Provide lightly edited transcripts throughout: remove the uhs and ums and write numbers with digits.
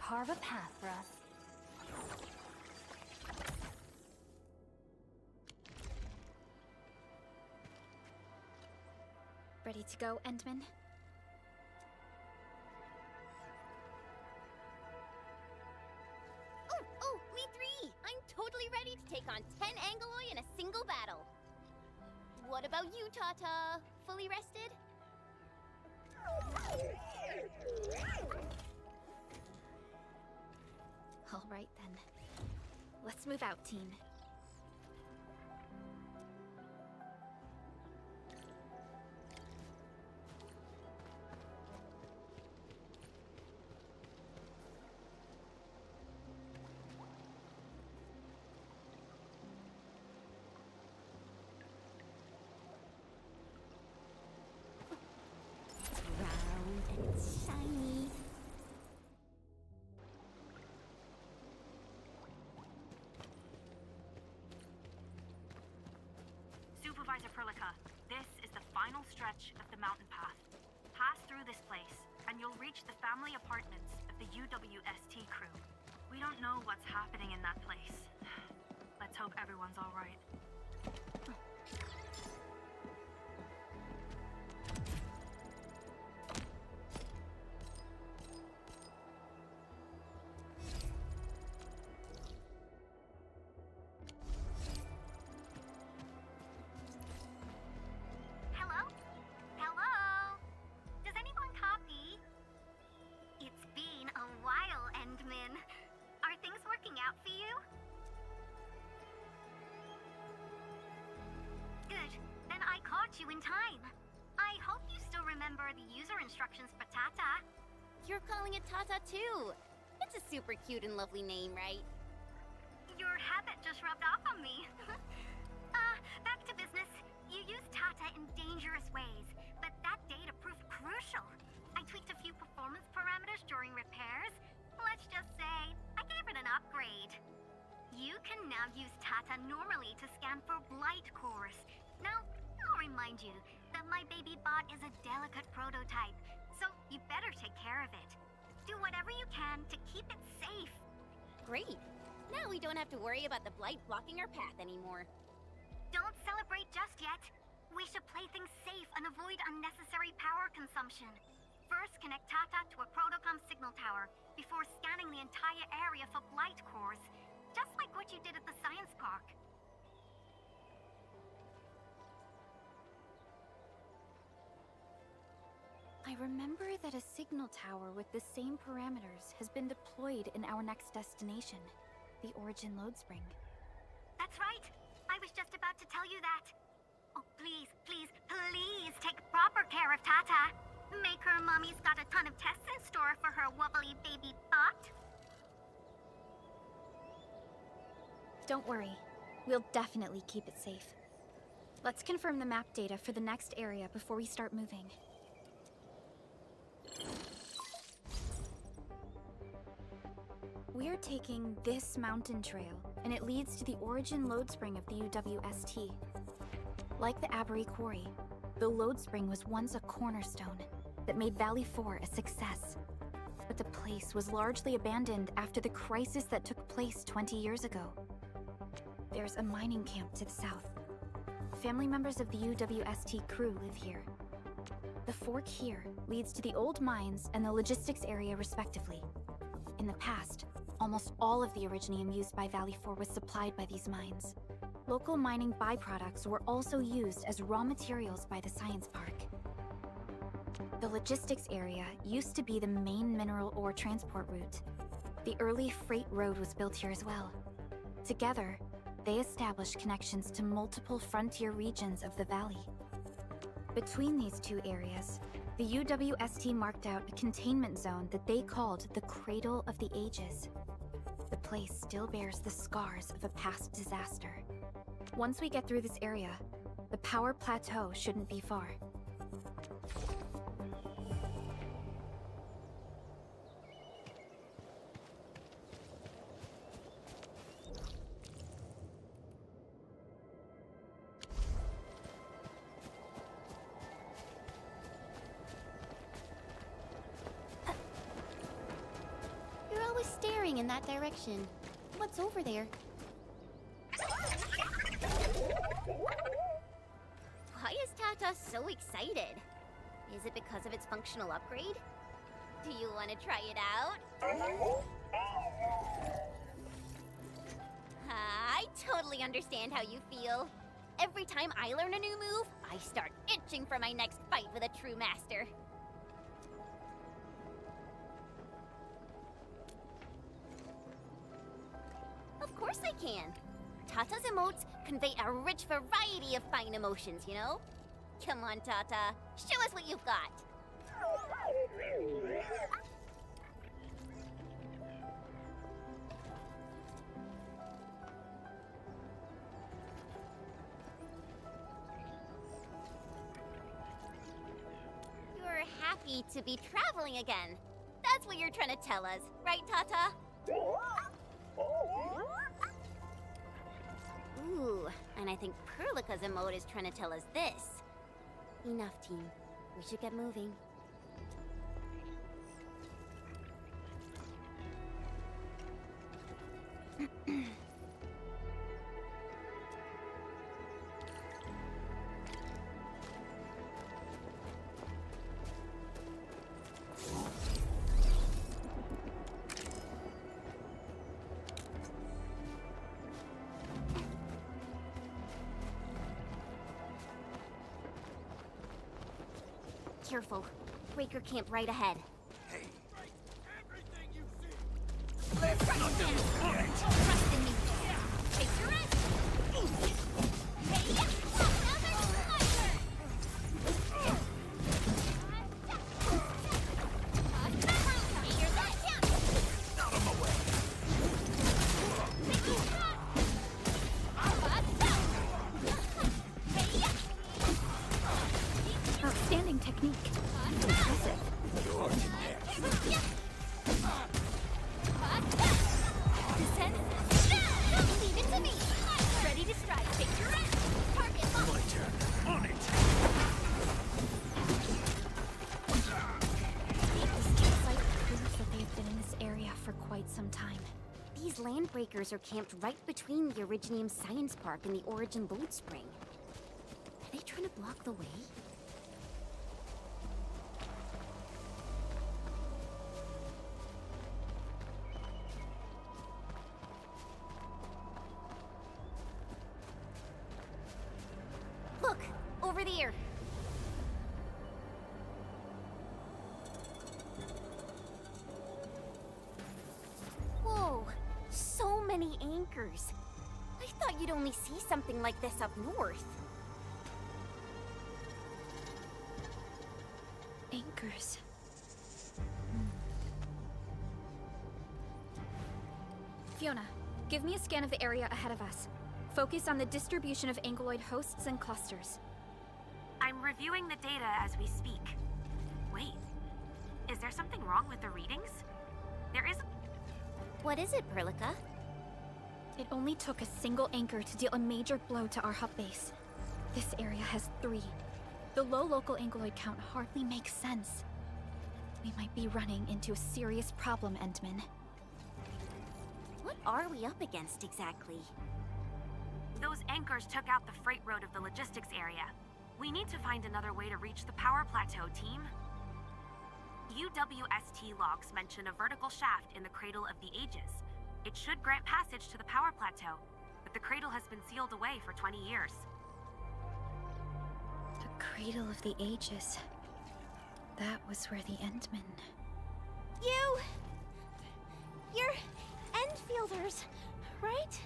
carve a path for us. Ready to go, Endman? Oh, me three! I'm totally ready to take on 10 Angoloi in a single battle. What about you, Tata? Fully rested? All right, then. Let's move out, team. Round and it's shiny. Supervisor Perlica, this is the final stretch of the mountain path. Pass through this place, and you'll reach the family apartments of the UWST crew. We don't know what's happening in that place. Let's hope everyone's all right. Hello? Hello? Does anyone copy? It's been a while, Endman. Are things working out for you? Good. Then I caught you in time. I hope you still remember the user instructions for Tata. You're calling it Tata too. It's a super cute and lovely name, right? Your habit just rubbed off on me. Back to business. You used Tata in dangerous ways, but that data proved crucial. I tweaked a few performance parameters during repairs. Let's just say, I gave it an upgrade. You can now use Tata normally to scan for blight cores. Now, I'll remind you that my baby bot is a delicate prototype, so you better take care of it. Do whatever you can to keep it safe. Great. Now we don't have to worry about the blight blocking our path anymore. Don't celebrate just yet. We should play things safe and avoid unnecessary power consumption. First, connect Tata to a Protocom signal tower before scanning the entire area for blight cores, just like what you did at the science park. I remember that a signal tower with the same parameters has been deployed in our next destination, the Origin Load Spring. That's right. I was just about to tell you that. Oh, please, please, please take proper care of Tata. Make her mommy's got a ton of tests in store for her wobbly baby bot. Don't worry. We'll definitely keep it safe. Let's confirm the map data for the next area before we start moving. We're taking this mountain trail, and it leads to the Origin Load Spring of the UWST. Like the Abery Quarry, the Load Spring was once a cornerstone that made Valley 4 a success. But the place was largely abandoned after the crisis that took place 20 years ago. There's a mining camp to the south. Family members of the UWST crew live here. The fork here leads to the old mines and the logistics area respectively. In the past, almost all of the Originium used by Valley 4 was supplied by these mines. Local mining byproducts were also used as raw materials by the science park. The logistics area used to be the main mineral ore transport route. The early freight road was built here as well. Together, they established connections to multiple frontier regions of the valley. Between these two areas, the UWST marked out a containment zone that they called the Cradle of the Ages. The place still bears the scars of a past disaster. Once we get through this area, the power plateau shouldn't be far. staring in that direction. What's over there? Why is Tata so excited? Is it because of its functional upgrade? Do you want to try it out? I totally understand how you feel. Every time I learn a new move, I start itching for my next fight with a true master. Of course I can. Tata's emotes convey a rich variety of fine emotions, you know? Come on, Tata. Show us what you've got. You're happy to be traveling again. That's what you're trying to tell us, right, Tata? Ooh, and I think Perlica's emote is trying to tell us this. Enough, team. We should get moving. Careful. Breaker camp right ahead. Hey, everything you see. Trust in me. Take your rest. Hey, yeah. Now there's my turn. Here's that camp. Out of my way. Take your shot. Hey, yeah. Outstanding technique. Impressive. You're next. Descend. Leave it to me. Ready to strike. Take your rest. Target locked. My turn. On it. It's like proof that they've been in this area for quite some time. These landbreakers are camped right between the Originium Science Park and the Origin Load Spring. Are they trying to block the way? Look! Over there! Whoa! So many anchors! I thought you'd only see something like this up north. Anchors. Fiona, give me a scan of the area ahead of us. Focus on the distribution of anguloid hosts and clusters. I'm reviewing the data as we speak. Wait, is there something wrong with the readings? There isn't. What is it, Perlica? It only took a single anchor to deal a major blow to our hub base. This area has 3. The low local anguloid count hardly makes sense. We might be running into a serious problem, Endman. What are we up against exactly? Those anchors took out the freight road of the logistics area. We need to find another way to reach the power plateau, team. UWST logs mention a vertical shaft in the Cradle of the Ages. It should grant passage to the power plateau, but the cradle has been sealed away for 20 years. The Cradle of the Ages. That was where the Endmen... You're Endfielders, right?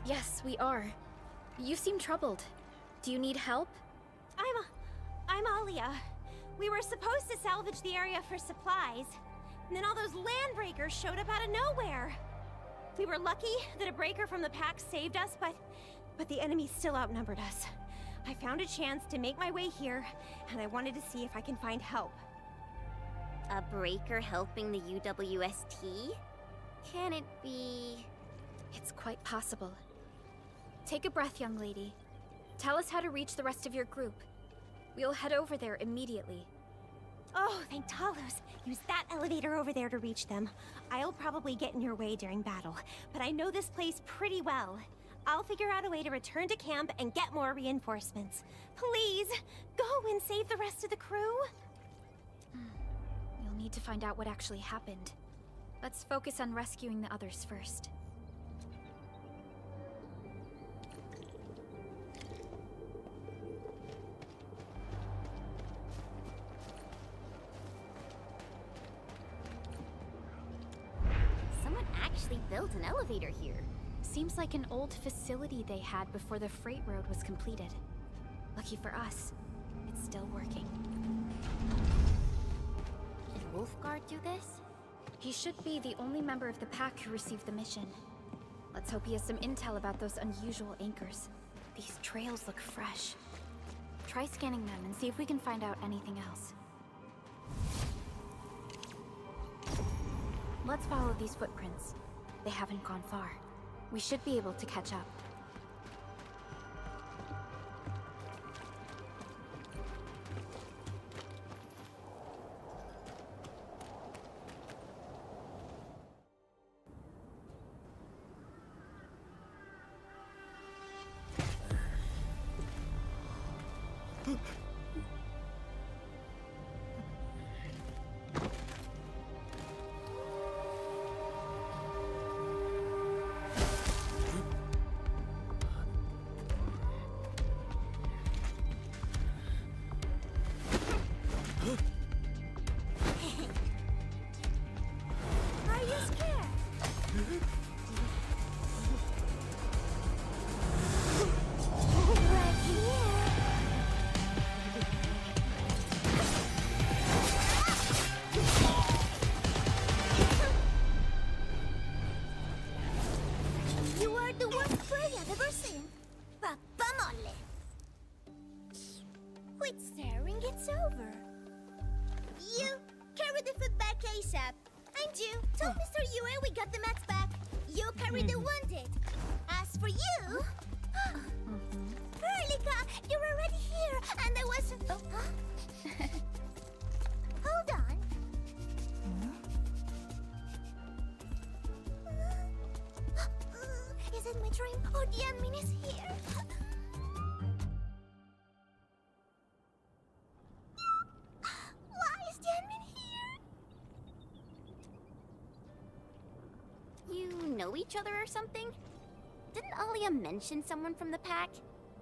Yes, we are. You seem troubled. Do you need help? I'm Alia. We were supposed to salvage the area for supplies, and then all those landbreakers showed up out of nowhere. We were lucky that a breaker from the pack saved us, but the enemy still outnumbered us. I found a chance to make my way here, and I wanted to see if I can find help. A breaker helping the UWST? Can it be... It's quite possible. Take a breath, young lady. Tell us how to reach the rest of your group. We'll head over there immediately. Oh, thank Talos. Use that elevator over there to reach them. I'll probably get in your way during battle, but I know this place pretty well. I'll figure out a way to return to camp and get more reinforcements. Please, go and save the rest of the crew. You'll need to find out what actually happened. Let's focus on rescuing the others first. Someone actually built an elevator here. Seems like an old facility they had before the freight road was completed. Lucky for us, it's still working. Did Wolfguard do this? He should be the only member of the pack who received the mission. Let's hope he has some intel about those unusual anchors. These trails look fresh. Try scanning them and see if we can find out anything else. Let's follow these footprints. They haven't gone far. We should be able to catch up. Are you scared? Right here. You are the worst prey I've ever seen. Papa mole. Quit staring, it's over. You carry the food back ASAP. And you, tell Mr. Yue we got the mats back. You carry the wounded. As for you... Perlica, you're already here, and I was... Huh? Hold on. Is it my dream, or the admin is here? Why is the admin here? You know each other or something? Didn't Alia mention someone from the pack?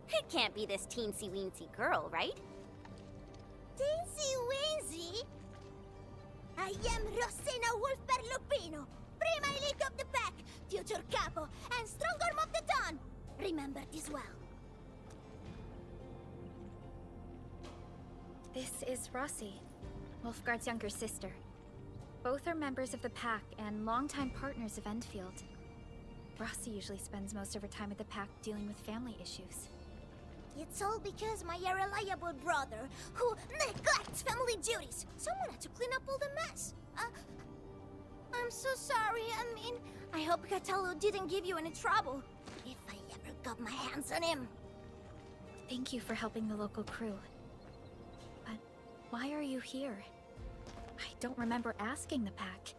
It can't be this teensy-weensy girl, right? Teensy-weensy? I am Rosina Wolfberg-Lupino, prima elite of the pack, future capo, and strong arm of the dawn. Remember this well. This is Rossi, Wolfguard's younger sister. Both are members of the pack and longtime partners of Endfield. Rossi usually spends most of her time at the pack dealing with family issues. It's all because my irreliable brother, who neglects family duties. Someone had to clean up all the mess. I'm so sorry. I hope Catalo didn't give you any trouble. If I ever got my hands on him. Thank you for helping the local crew. But why are you here? I don't remember asking the pack.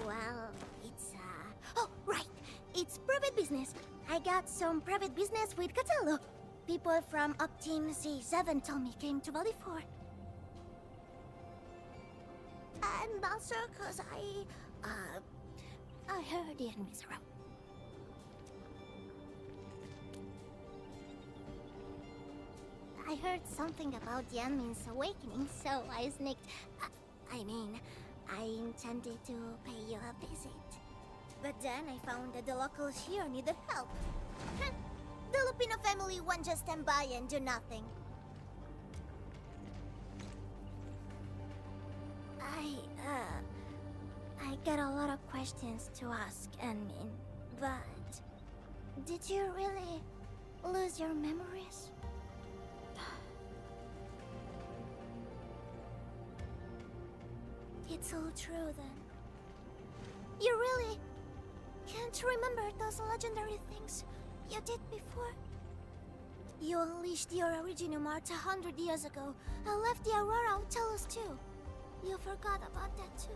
Well, it's, Oh, right. It's private business. I got some private business with Catalo. People from Up Team C7 told me came to Valley 4. And also cause I heard the enemies around. I heard something about the enemy's awakening, so I sneaked... I intended to pay you a visit. But then I found that the locals here needed help. The Lupino family won't just stand by and do nothing. I got a lot of questions to ask, Anmin, but... Did you really lose your memories? It's all true, then. You really can't remember those legendary things you did before? You unleashed your Originum Art 100 years ago and left the Aurora Tellus too. You forgot about that too.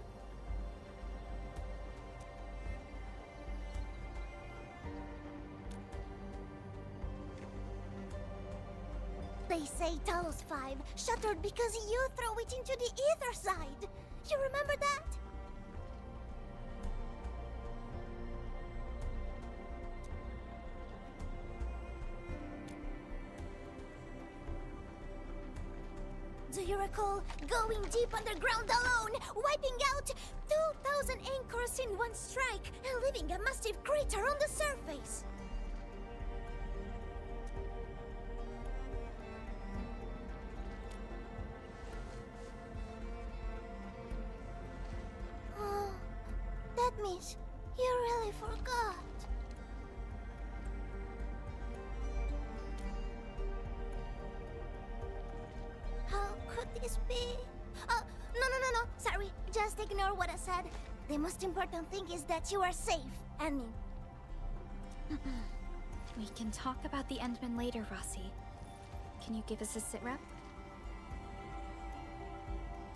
They say Talos 5 shattered because you threw it into the ether side. You remember that? Do you recall going deep underground alone, wiping out 2,000 anchors in one strike, and leaving a massive crater on the surface? Oh, that means you really forgot. How could this be? Oh, no. Sorry, just ignore what I said. The most important thing is that you are safe, Annie. We can talk about the Endman later, Rossi. Can you give us a sit rep?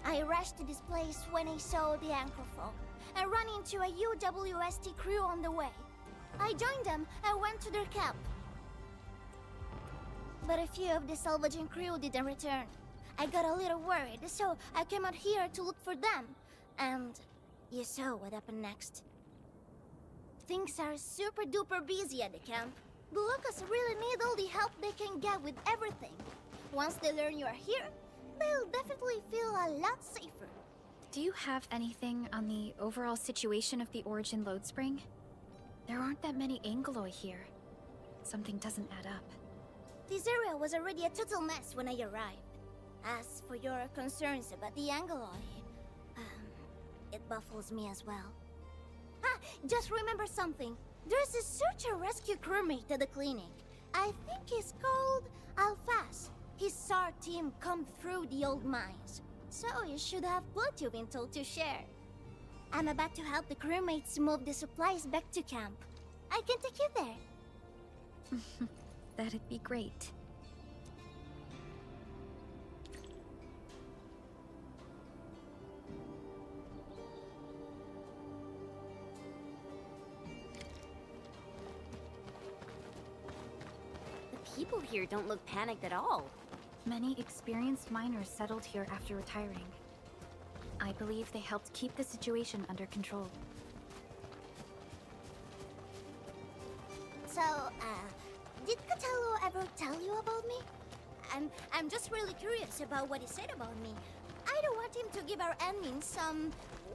I rushed to this place when I saw the anchor fall and ran into a UWST crew on the way. I joined them and went to their camp. But a few of the salvaging crew didn't return. I got a little worried, so I came out here to look for them. And you saw what happened next. Things are super duper busy at the camp. The Locals really need all the help they can get with everything. Once they learn you are here, they'll definitely feel a lot safer. Do you have anything on the overall situation of the Origin load spring? There aren't that many Angeloi here. Something doesn't add up. This area was already a total mess when I arrived. As for your concerns about the Angeloi, it baffles me as well. Just remember something. There's a search and rescue crewmate at the clinic. I think he's called Alphas. His SAR team combed through the old mines, so you should have plenty of intel to share. I'm about to help the crewmates move the supplies back to camp. I can take you there. That'd be great. The people here don't look panicked at all. Many experienced miners settled here after retiring. I believe they helped keep the situation under control. So, did Catello ever tell you about me? I'm just really curious about what he said about me. I don't want him to give our admin some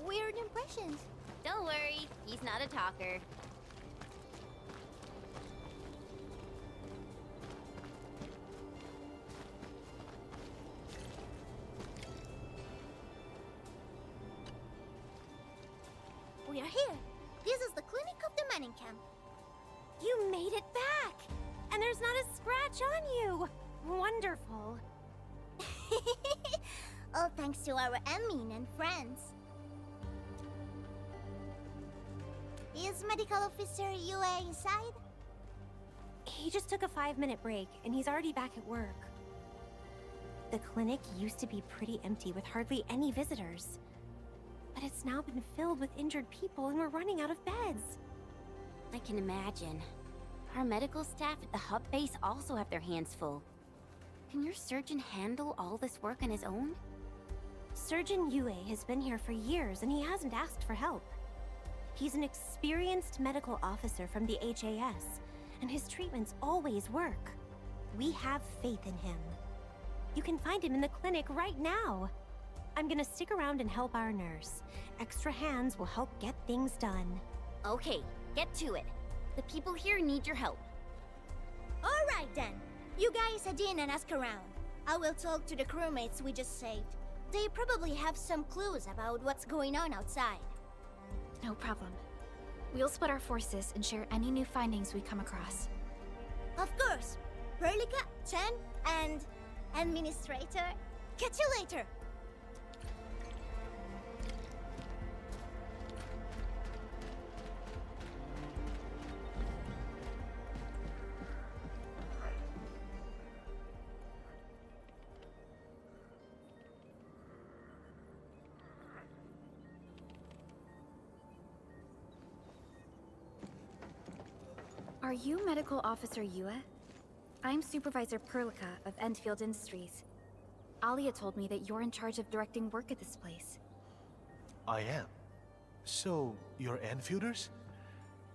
weird impressions. Don't worry, he's not a talker. We are here. This is the clinic of the mining camp. You made it back! And there's not a scratch on you! Wonderful. All thanks to our admin and friends. Is Medical Officer UA inside? He just took a 5-minute break, and he's already back at work. The clinic used to be pretty empty with hardly any visitors. But it's now been filled with injured people, and we're running out of beds. I can imagine. Our medical staff at the hub base also have their hands full. Can your surgeon handle all this work on his own? Surgeon Yue has been here for years, and he hasn't asked for help. He's an experienced medical officer from the HAS, and his treatments always work. We have faith in him. You can find him in the clinic right now. I'm gonna stick around and help our nurse. Extra hands will help get things done. Okay, get to it. The people here need your help. All right then. You guys head in and ask around. I will talk to the crewmates we just saved. They probably have some clues about what's going on outside. No problem. We'll split our forces and share any new findings we come across. Of course. Perlica, Chen, and Administrator. Catch you later. Are you Medical Officer Yue? I'm Supervisor Perlica of Endfield Industries. Alia told me that you're in charge of directing work at this place. I am. So, you're Enfielders?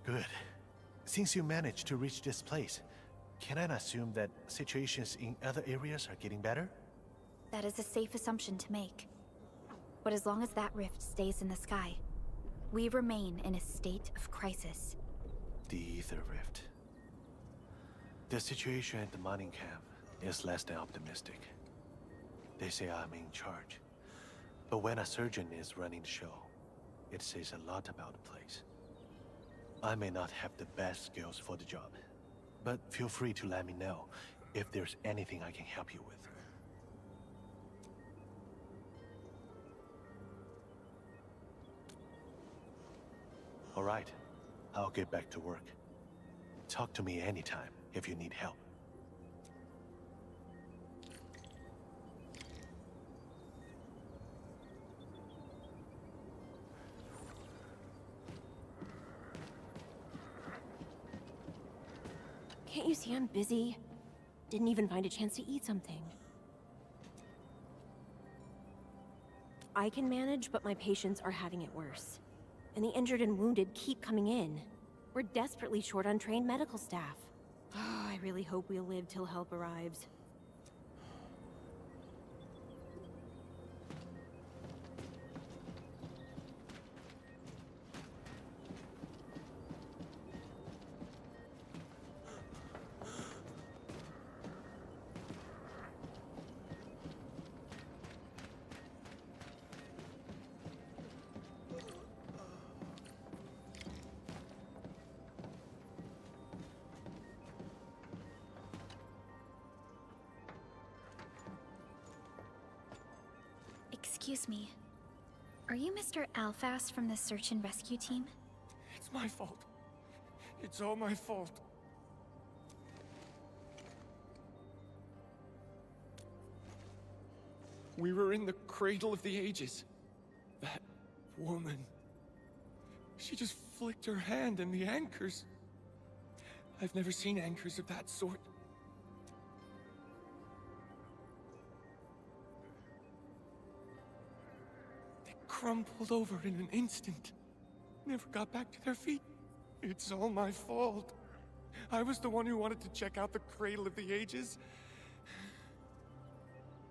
Good. Since you managed to reach this place, can I assume that situations in other areas are getting better? That is a safe assumption to make. But as long as that rift stays in the sky, we remain in a state of crisis. The Ether Rift. The situation at the mining camp is less than optimistic. They say I'm in charge. But when a surgeon is running the show, it says a lot about the place. I may not have the best skills for the job, but feel free to let me know if there's anything I can help you with. All right, I'll get back to work. Talk to me anytime if you need help. Can't you see I'm busy? Didn't even find a chance to eat something. I can manage, but my patients are having it worse. And the injured and wounded keep coming in. We're desperately short on trained medical staff. Oh, I really hope we'll live till help arrives. Excuse me. Are you Mr. Alfast from the search and rescue team? It's my fault. It's all my fault. We were in the cradle of the ages. That woman. She just flicked her hand and the anchors. I've never seen anchors of that sort. They crumpled over in an instant. Never got back to their feet. It's all my fault. I was the one who wanted to check out the cradle of the ages.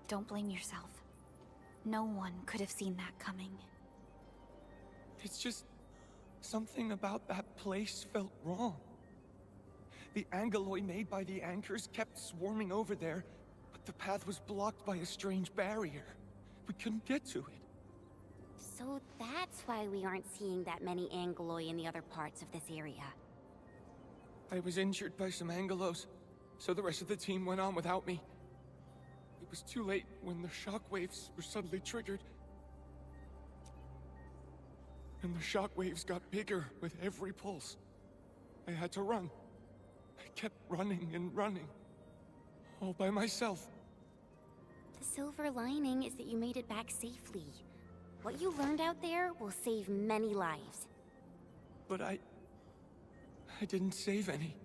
Don't blame yourself. No one could have seen that coming. It's just... something about that place felt wrong. The angeloi made by the anchors kept swarming over there, but the path was blocked by a strange barrier. We couldn't get to it. So that's why we aren't seeing that many angeloi in the other parts of this area. I was injured by some angelos, so the rest of the team went on without me. It was too late when the shockwaves were suddenly triggered. And the shockwaves got bigger with every pulse. I had to run. I kept running and running. All by myself. The silver lining is that you made it back safely. What you learned out there will save many lives. But I didn't save any.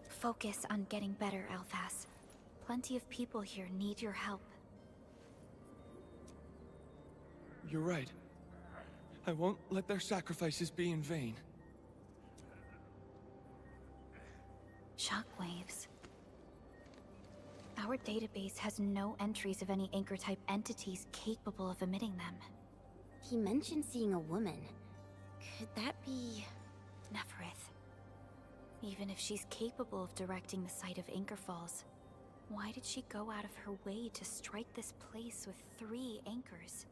Focus on getting better, Alphas. Plenty of people here need your help. You're right. I won't let their sacrifices be in vain. Shockwaves. Our database has no entries of any anchor-type entities capable of emitting them. He mentioned seeing a woman. Could that be... Neferith. Even if she's capable of directing the site of anchor falls, why did she go out of her way to strike this place with 3 anchors?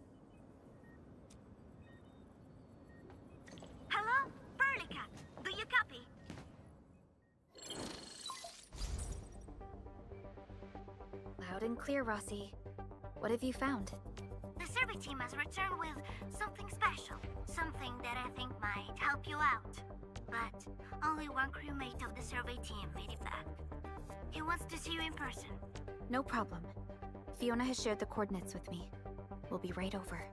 Hello? Perlica, do you copy? Loud and clear, Rossi. What have you found? The survey team has returned with something special. Something that I think might help you out. But only one crewmate of the survey team made it back. He wants to see you in person. No problem. Fiona has shared the coordinates with me. We'll be right over.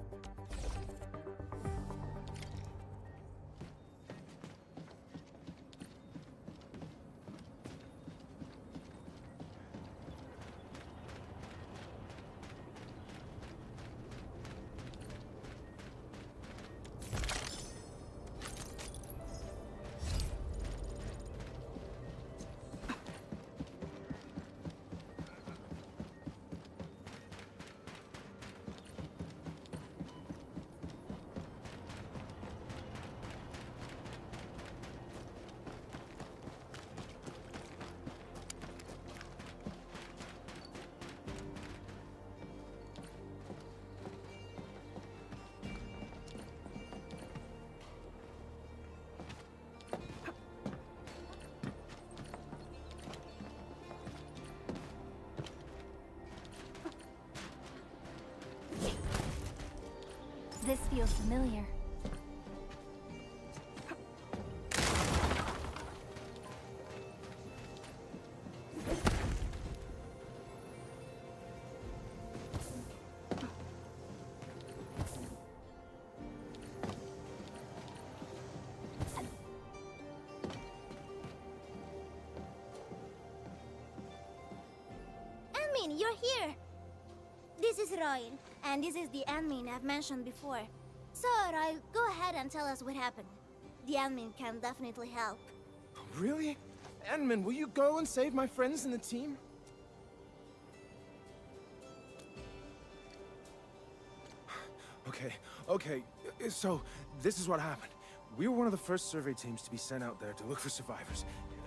feels familiar. Admin, you're here! This is Royal, and this is the admin I've mentioned before. So, Royal, go ahead and tell us what happened. The admin can definitely help. Really? Admin, will you go and save my friends in the team? Okay. So, this is what happened. We were one of the first survey teams to be sent out there to look for survivors.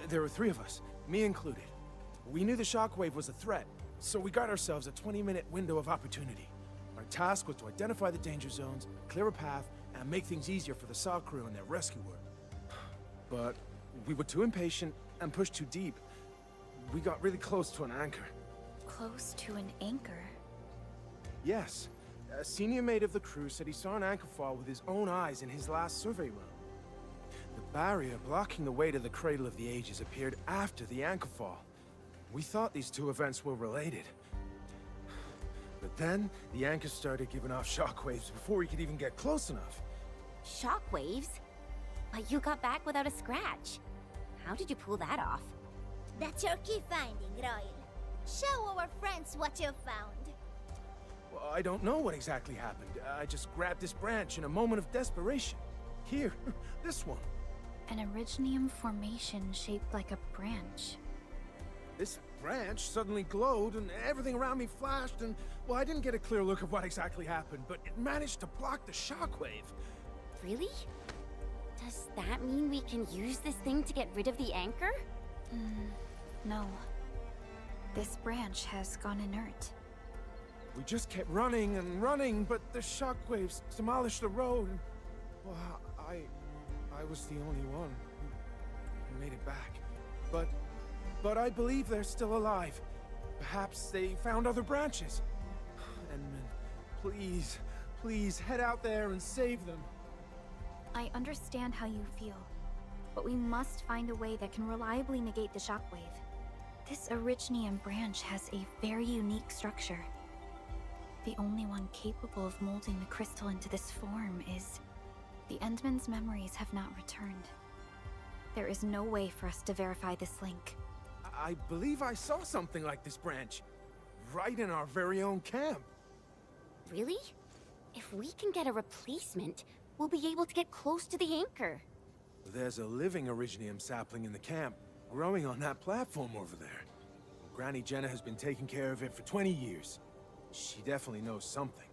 There were 3 of us, me included. We knew the shockwave was a threat, so we got ourselves a 20-minute window of opportunity. Our task was to identify the danger zones, clear a path, and make things easier for the SAW crew and their rescue work. But we were too impatient and pushed too deep. We got really close to an anchor. Close to an anchor? Yes. A senior mate of the crew said he saw an anchor fall with his own eyes in his last survey run. The barrier blocking the way to the Cradle of the Ages appeared after the anchor fall. We thought these 2 events were related. But then, the anchor started giving off shockwaves before we could even get close enough. Shockwaves? But you got back without a scratch. How did you pull that off? That's your key finding, Royal. Show our friends what you found. Well, I don't know what exactly happened. I just grabbed this branch in a moment of desperation. Here, this one. An Originium formation shaped like a branch. This branch suddenly glowed and everything around me flashed and, well, I didn't get a clear look of what exactly happened, but it managed to block the shockwave. Really? Does that mean we can use this thing to get rid of the anchor? No. This branch has gone inert. We just kept running and running, but the shockwaves demolished the road. And, well, I was the only one who made it back. But I believe they're still alive. Perhaps they found other branches. Edmund, please head out there and save them. I understand how you feel, but we must find a way that can reliably negate the shockwave. This Originium branch has a very unique structure. The only one capable of molding the crystal into this form is... The Endman's memories have not returned. There is no way for us to verify this link. I believe I saw something like this branch. Right in our very own camp. Really? If we can get a replacement, we'll be able to get close to the anchor. There's a living Originium sapling in the camp, growing on that platform over there. Granny Jenna has been taking care of it for 20 years. She definitely knows something.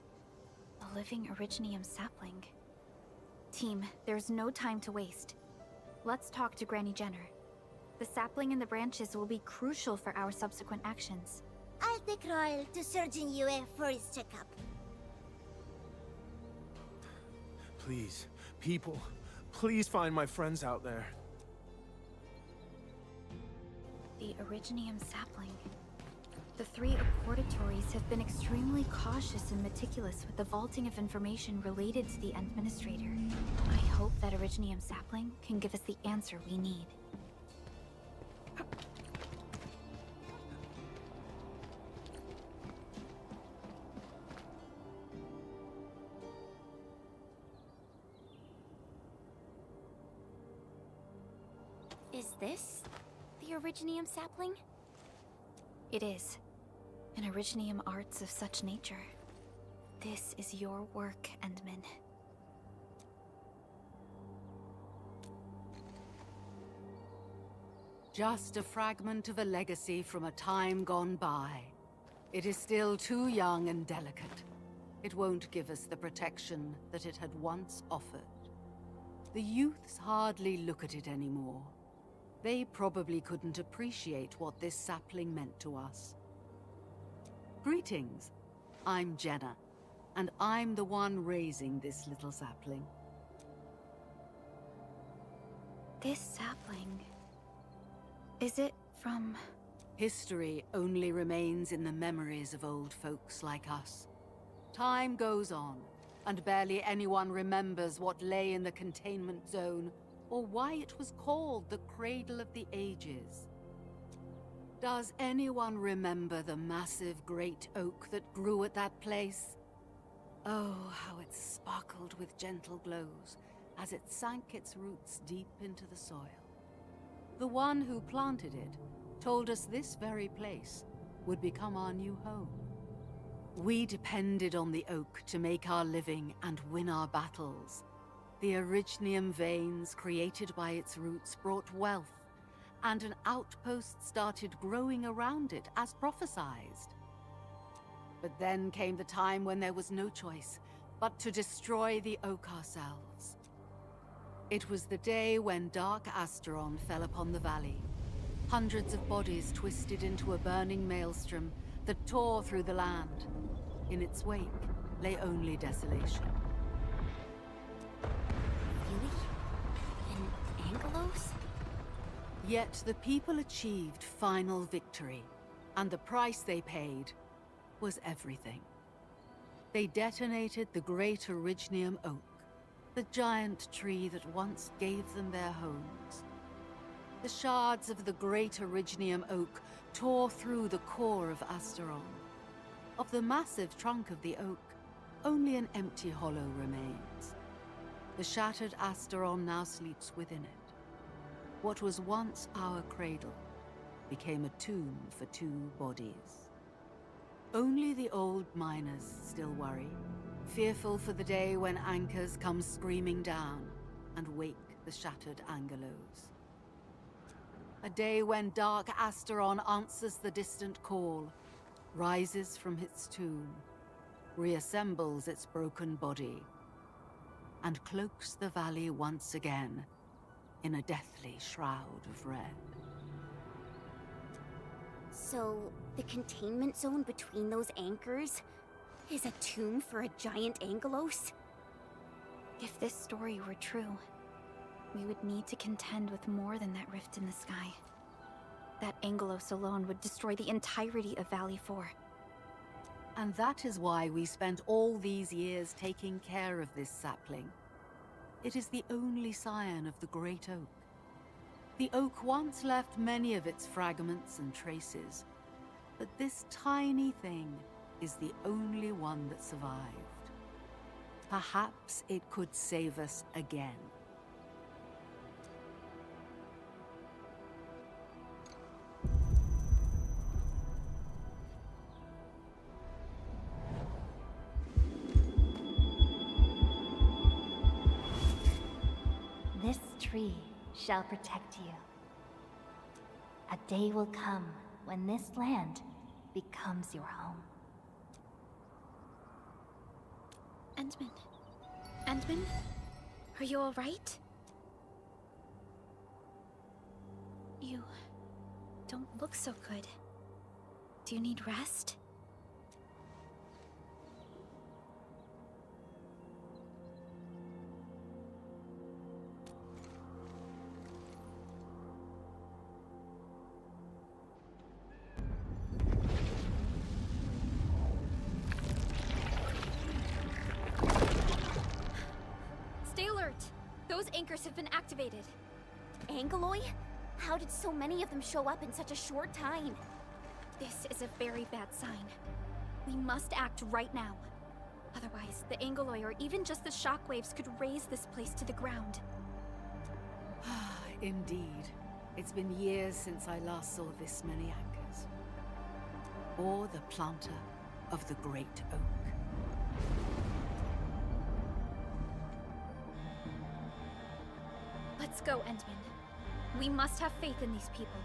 A living Originium sapling. Team, there's no time to waste. Let's talk to Granny Jenner. The sapling and the branches will be crucial for our subsequent actions. I'll take Royal to Surgeon Yue for his checkup. Please, people, please find my friends out there. The Originium sapling. The 3 Accordatores have been extremely cautious and meticulous with the vaulting of information related to the Administrator. I hope that Originium sapling can give us the answer we need. Is this the Originium sapling? It is. An Originium arts of such nature. This is your work, Endman. Just a fragment of a legacy from a time gone by. It is still too young and delicate. It won't give us the protection that it had once offered. The youths hardly look at it anymore. They probably couldn't appreciate what this sapling meant to us. Greetings. I'm Jenna, and I'm the one raising this little sapling. This sapling... Is it from... History only remains in the memories of old folks like us. Time goes on, and barely anyone remembers what lay in the containment zone or why it was called the Cradle of the Ages. Does anyone remember the massive great oak that grew at that place? Oh, how it sparkled with gentle glows as it sank its roots deep into the soil. The one who planted it told us this very place would become our new home. We depended on the oak to make our living and win our battles. The Originium veins created by its roots brought wealth, and an outpost started growing around it as prophesized. But then came the time when there was no choice but to destroy the oak ourselves. It was the day when Dark Asteron fell upon the valley. Hundreds of bodies twisted into a burning maelstrom that tore through the land. In its wake lay only desolation. Really? In Angelos? Yet the people achieved final victory, and the price they paid was everything. They detonated the great Originium oak, the giant tree that once gave them their homes. The shards of the great Originium oak tore through the core of Asteron. Of the massive trunk of the oak, only an empty hollow remains. The shattered Asteron now sleeps within it. What was once our cradle became a tomb for 2 bodies. Only the old miners still worry, fearful for the day when anchors come screaming down and wake the shattered Angelos. A day when Dark Asteron answers the distant call, rises from its tomb, reassembles its broken body, and cloaks the valley once again in a deathly shroud of red. So, the containment zone between those anchors is a tomb for a giant Angelos? If this story were true, we would need to contend with more than that rift in the sky. That Angelos alone would destroy the entirety of Valley 4. And that is why we spent all these years taking care of this sapling. It is the only scion of the Great Oak. The oak once left many of its fragments and traces, but this tiny thing is the only one that survived. Perhaps it could save us again. This tree shall protect you. A day will come when this land becomes your home. Endman? Endman? Are you alright? You don't look so good. Do you need rest? Those anchors have been activated. Angeloi? How did so many of them show up in such a short time? This is a very bad sign. We must act right now. Otherwise, the Angeloi or even just the shockwaves could raze this place to the ground. Indeed. It's been years since I last saw this many anchors. Or the planter of the Great Oak. Let's go, Endman. We must have faith in these people.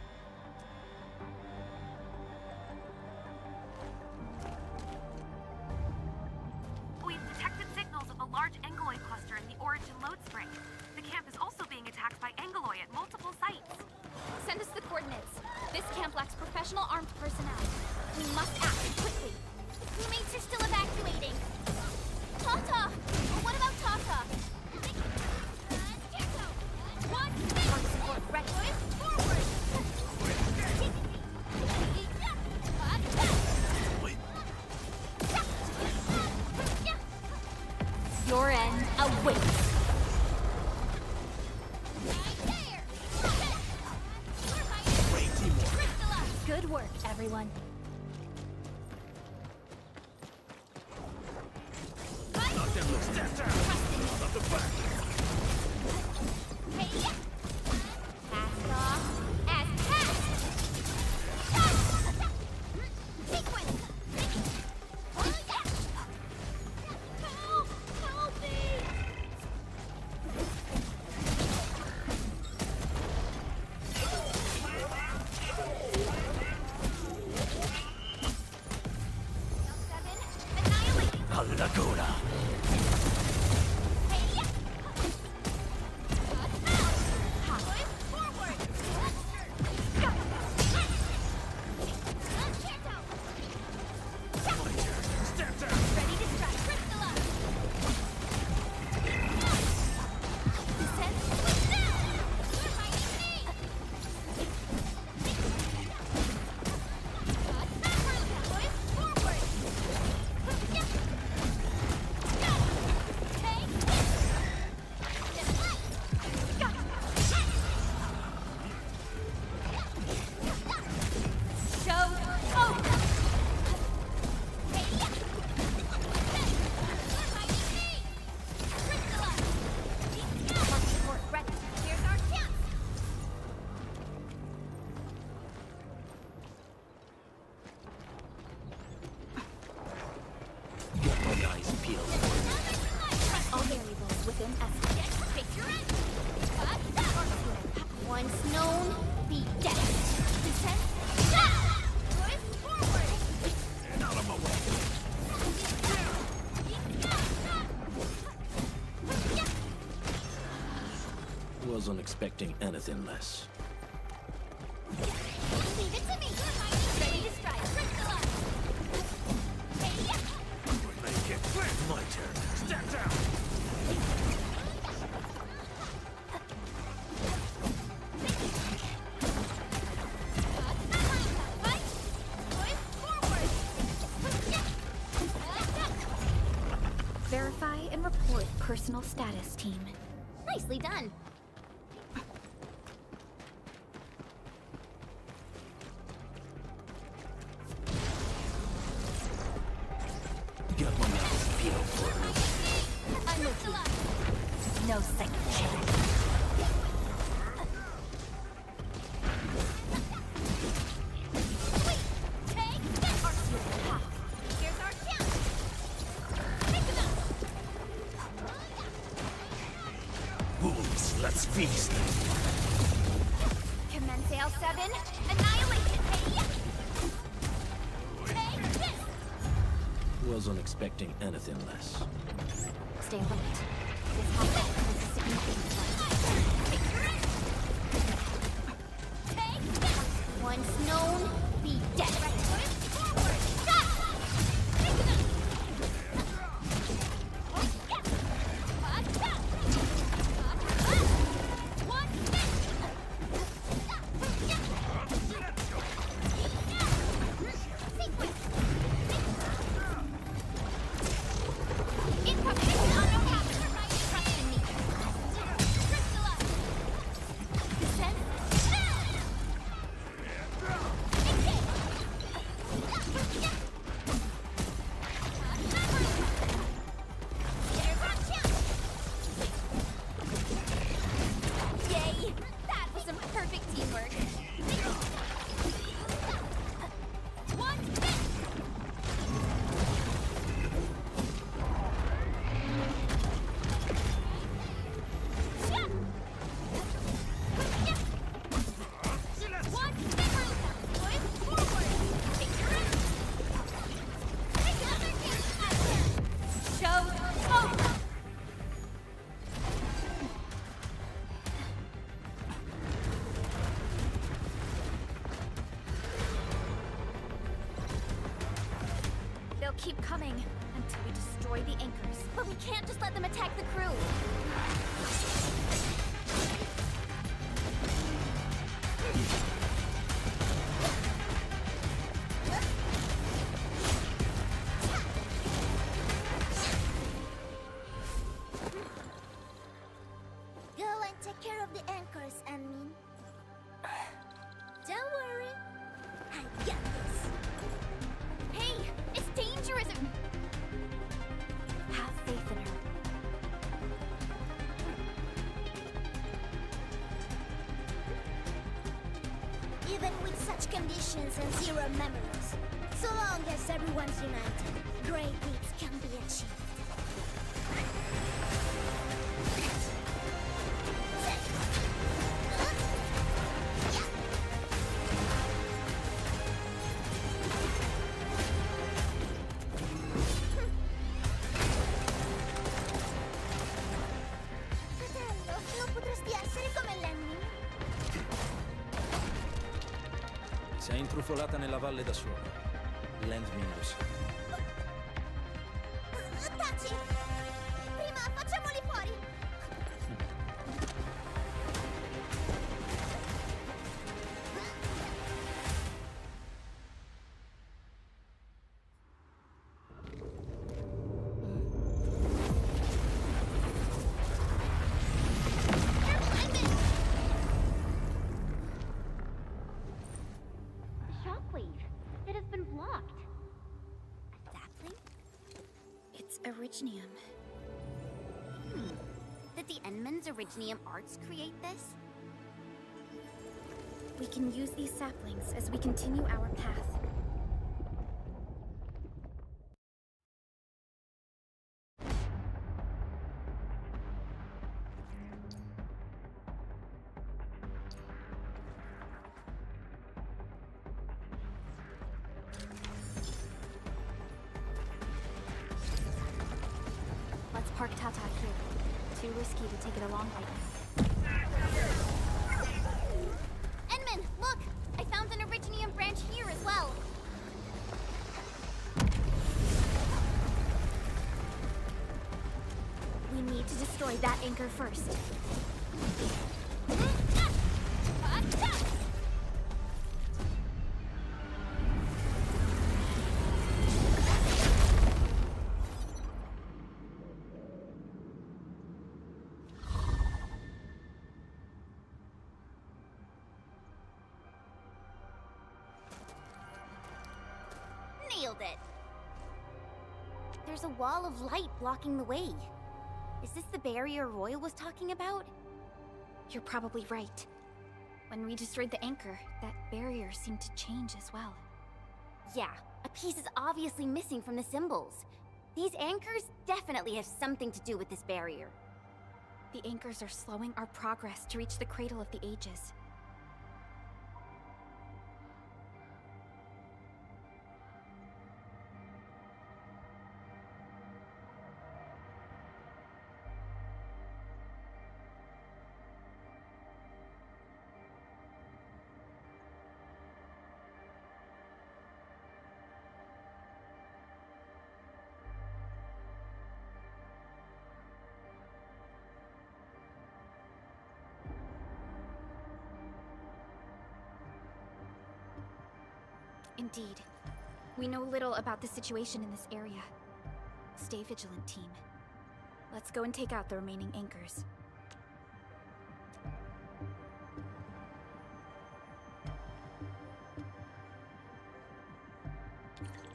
We've detected signals of a large Angeloid cluster in the Origin Lode Spring. The camp is also being attacked by Angeloi at multiple sites. Send us the coordinates. This camp lacks professional armed personnel. We must act quickly. The crewmates are still evacuating. Tata! What about Tata? One thing! Ready. Forward! everyone. Cast off as cast! Sequence! Help! Help me! All variables within estimate. Once known, be dead. Consent? Forward! Out of my way! Wasn't expecting anything less. Leave it to me! Ready to strike! Make it quick! My turn. Step down! Verify and report personal status, team. Nicely done. Got my mouth peeled for it. I'm with you. No second chance. Here's our chance. Take him out. Wolves, let's feast. Commence L7. Annihilation. Take this. Wasn't expecting anything less. Stay alert. This hostile has a significant threat. Take this. Once known, be dead. Forward. Stop. Take him out. One sequence. Incoming. Unknown hazard. Trust in me. Crystallize. Descent. Here's our chance. Yay! That was some perfect teamwork. One hit. Shot. One hit. Forward. Take your aim. Take another chance. Show over. They'll keep coming until we destroy the anchors. But we can't just let them attack the crew. Go and take care of the anchors, Anmin. Don't worry. I got this. Hey, it's dangerous! Have faith in her. Even with such conditions and zero memories, so long as everyone's united, great deeds can be achieved. Fratello, non potresti essere come Lenny? Si è intrufolata nella valle da sola. Lend me lo sa. Taci! Prima facciamoli fuori! Shockwave. It has been blocked. Sapling? It's Originium. Did the Endman's Originium Arts create this? We can use these saplings as we continue our path. Let's park Tata here. Too risky to take it along right now. Endman, look! I found an Originium branch here as well. We need to destroy that anchor first. Nailed it. There's a wall of light blocking the way. Is this the barrier Royal was talking about? You're probably right. When we destroyed the anchor, that barrier seemed to change as well. Yeah, a piece is obviously missing from the symbols. These anchors definitely have something to do with this barrier. The anchors are slowing our progress to reach the Cradle of the Ages. Indeed. We know little about the situation in this area. Stay vigilant, team. Let's go and take out the remaining anchors.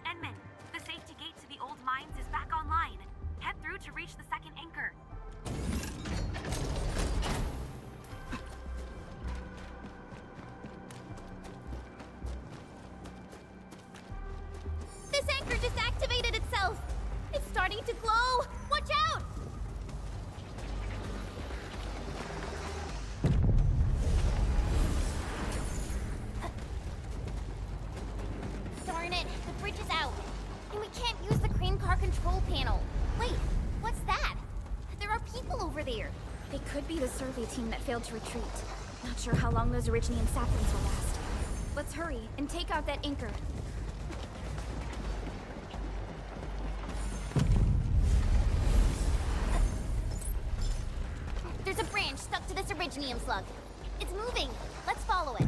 Endman, the safety gate to the old mines is back online. Head through to reach the second anchor. This anchor just activated itself! It's starting to glow! Watch out! Darn it, the bridge is out. And we can't use the crane car control panel. Wait, what's that? There are people over there. They could be the survey team that failed to retreat. Not sure how long those Originian saplings will last. Let's hurry and take out that anchor. There's a branch stuck to this Originium slug. It's moving. Let's follow it.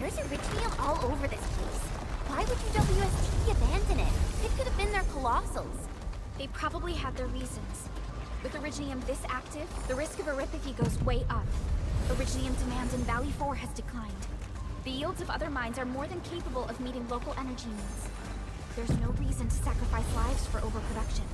There's Iridium all over this place. Why would UWST abandon it? It could have been their colossals. They probably had their reasons. With Iridium this active, the risk of eripathy goes way up. Iridium demand in Valley 4 has declined. The yields of other mines are more than capable of meeting local energy needs. There's no reason to sacrifice lives for overproduction.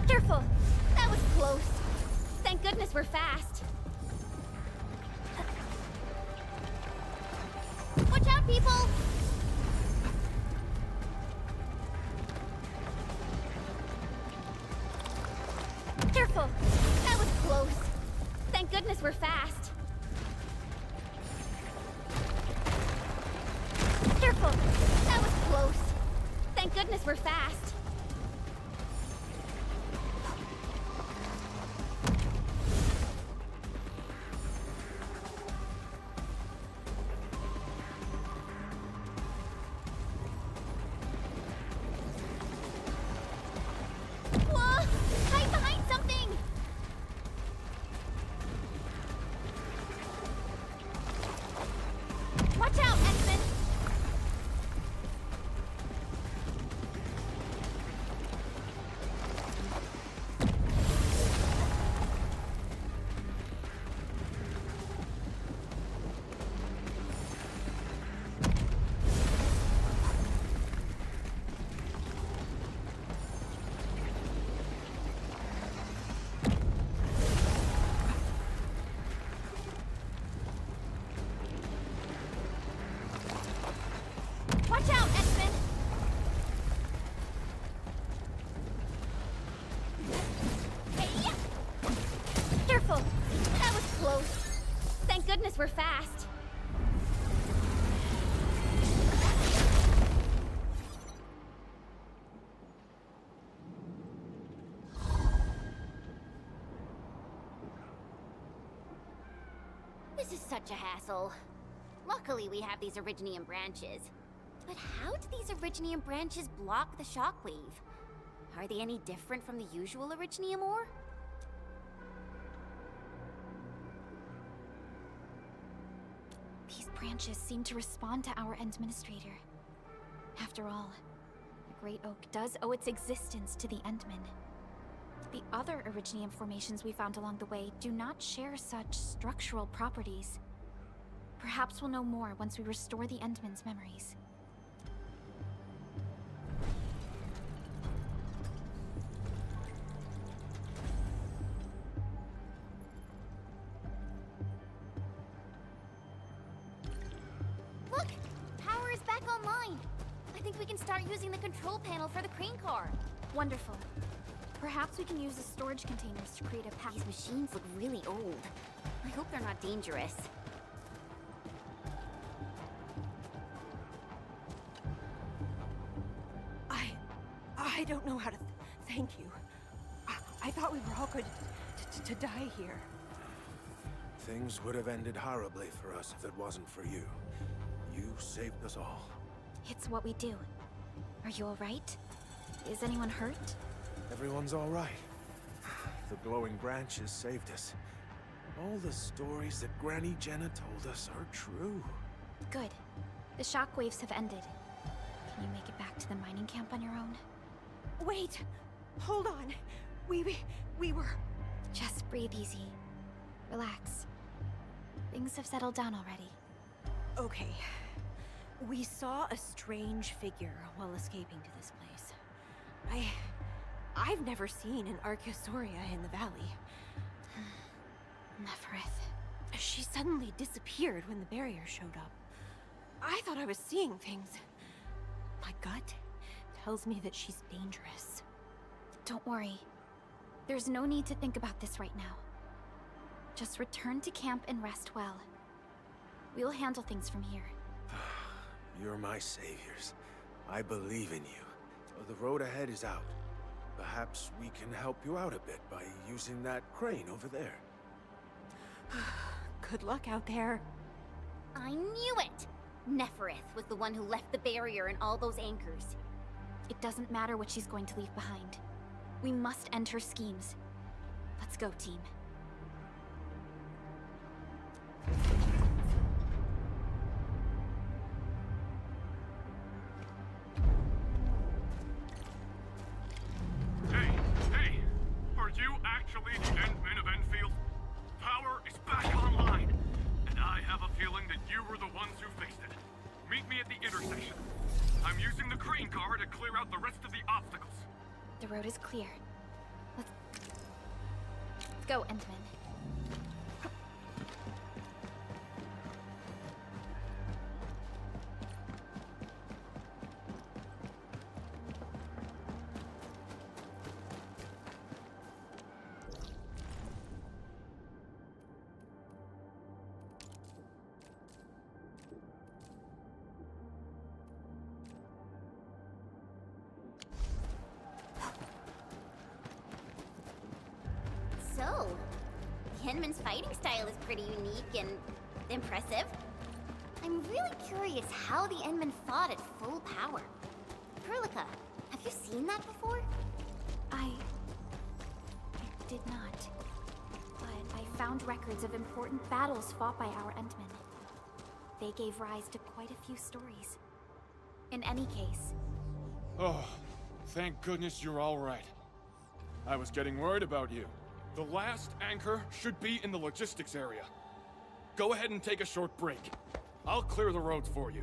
Careful! That was close. Thank goodness we're fast. Watch out, people! Careful! That was close. Thank goodness we're fast. Careful! That was close. Thank goodness we're fast. Whoa! Hide behind something! Watch out, X-Men! Watch out, X-Men! Hey-ya! Careful! That was close. Thank goodness we're fast. This is such a hassle. Luckily, we have these Originium branches. But how do these Originium branches block the shockwave? Are they any different from the usual Originium ore? These branches seem to respond to our Endministrator. After all, the Great Oak does owe its existence to the Endmen. The other Originium formations we found along the way do not share such structural properties. Perhaps we'll know more once we restore the Endmen's memories. Look! Power is back online! I think we can start using the control panel for the crane car. Wonderful. Perhaps we can use the storage containers to create a path. These machines look really old. I hope they're not dangerous. I don't know how to thank you. I thought we were all going to die here. Things would have ended horribly for us if it wasn't for you. You saved us all. It's what we do. Are you all right? Is anyone hurt? Everyone's all right. The glowing branches saved us. All the stories that Granny Jenna told us are true. Good. The shockwaves have ended. Can you make it back to the mining camp on your own? Wait! Hold on. We were... Just breathe easy. Relax. Things have settled down already. Okay. We saw a strange figure while escaping to this place. I've never seen an Archaeosauria in the valley. Neferith. She suddenly disappeared when the barrier showed up. I thought I was seeing things. My gut tells me that she's dangerous. Don't worry. There's no need to think about this right now. Just return to camp and rest well. We'll handle things from here. You're my saviors. I believe in you. The road ahead is out. Perhaps we can help you out a bit by using that crane over there. Good luck out there. I knew it! Neferith was the one who left the barrier and all those anchors. It doesn't matter what she's going to leave behind. We must end her schemes. Let's go, team. Hey! Are you actually the Endmen of Endfield? Power is back online, and I have a feeling that you were the ones who fixed it. Meet me at the intersection. I'm using the crane car to clear out the rest of the obstacles. The road is clear. Let's go, Endman. So, Henman's fighting style is pretty unique and impressive. I'm really curious how the Endmen fought at full power. Perlica, have you seen that before? I did not. But I found records of important battles fought by our Endmen. They gave rise to quite a few stories. In any case... Oh, thank goodness you're all right. I was getting worried about you. The last anchor should be in the logistics area. Go ahead and take a short break. I'll clear the roads for you.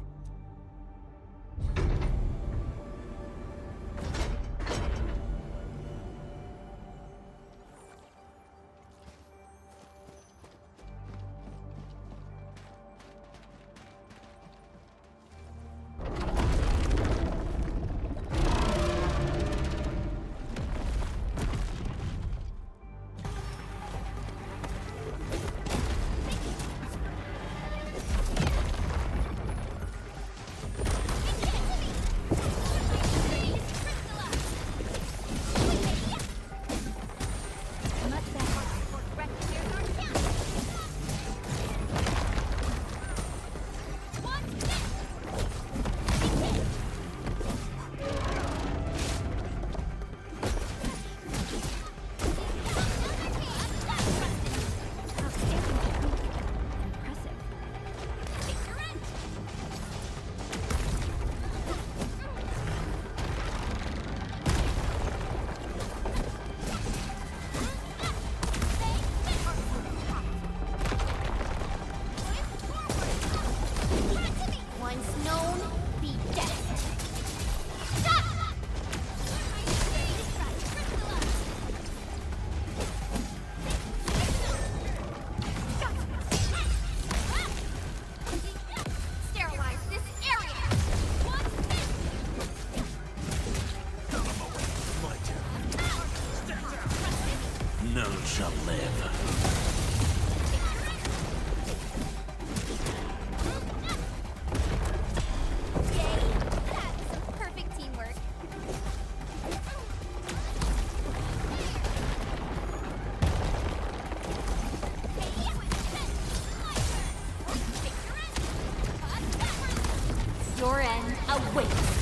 None shall live. Perfect teamwork. Your end awaits.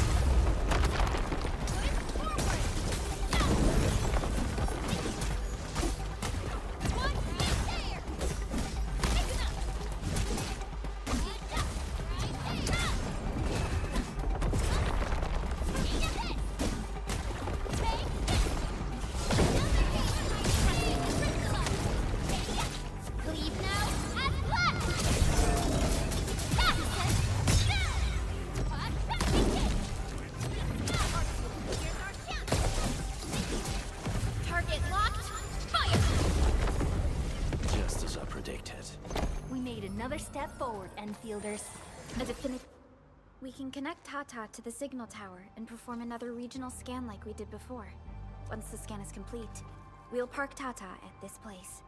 Another step forward, Enfielders. A definitive... We can connect Tata to the signal tower and perform another regional scan like we did before. Once the scan is complete, we'll park Tata at this place.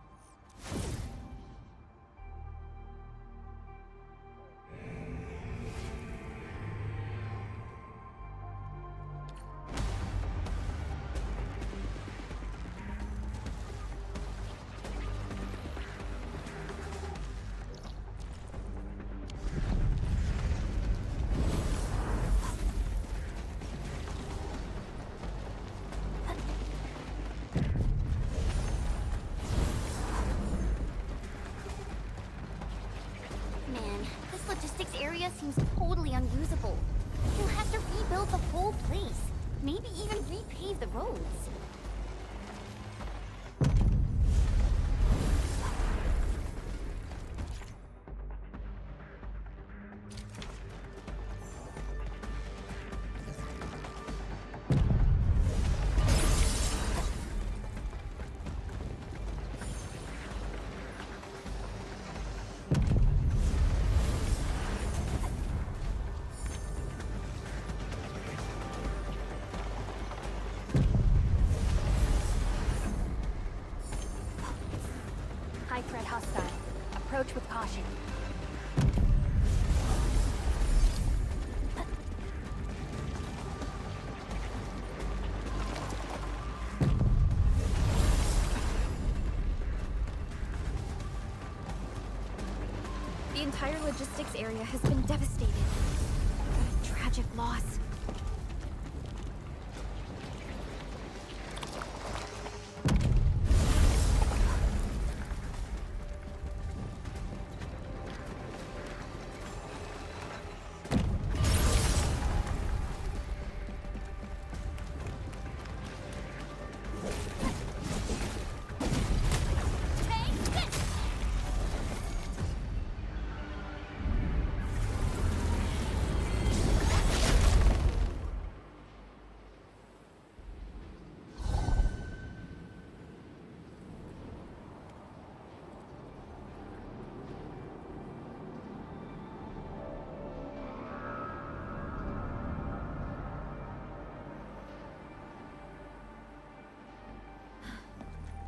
area seems totally unusable. You'll have to rebuild the whole place. Maybe even repave the roads. High threat hostile. Approach with caution. The entire logistics area has been devastated. What a tragic loss.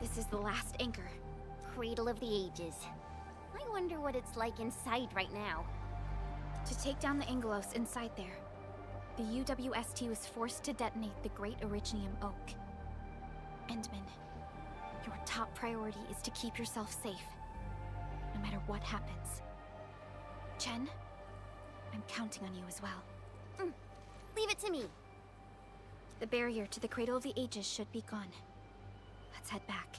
This is the last anchor. Cradle of the Ages. I wonder what it's like inside right now. To take down the Angelos inside there, the UWST was forced to detonate the Great Originium Oak. Endman, your top priority is to keep yourself safe, no matter what happens. Chen, I'm counting on you as well. Leave it to me. The barrier to the Cradle of the Ages should be gone. Let's head back.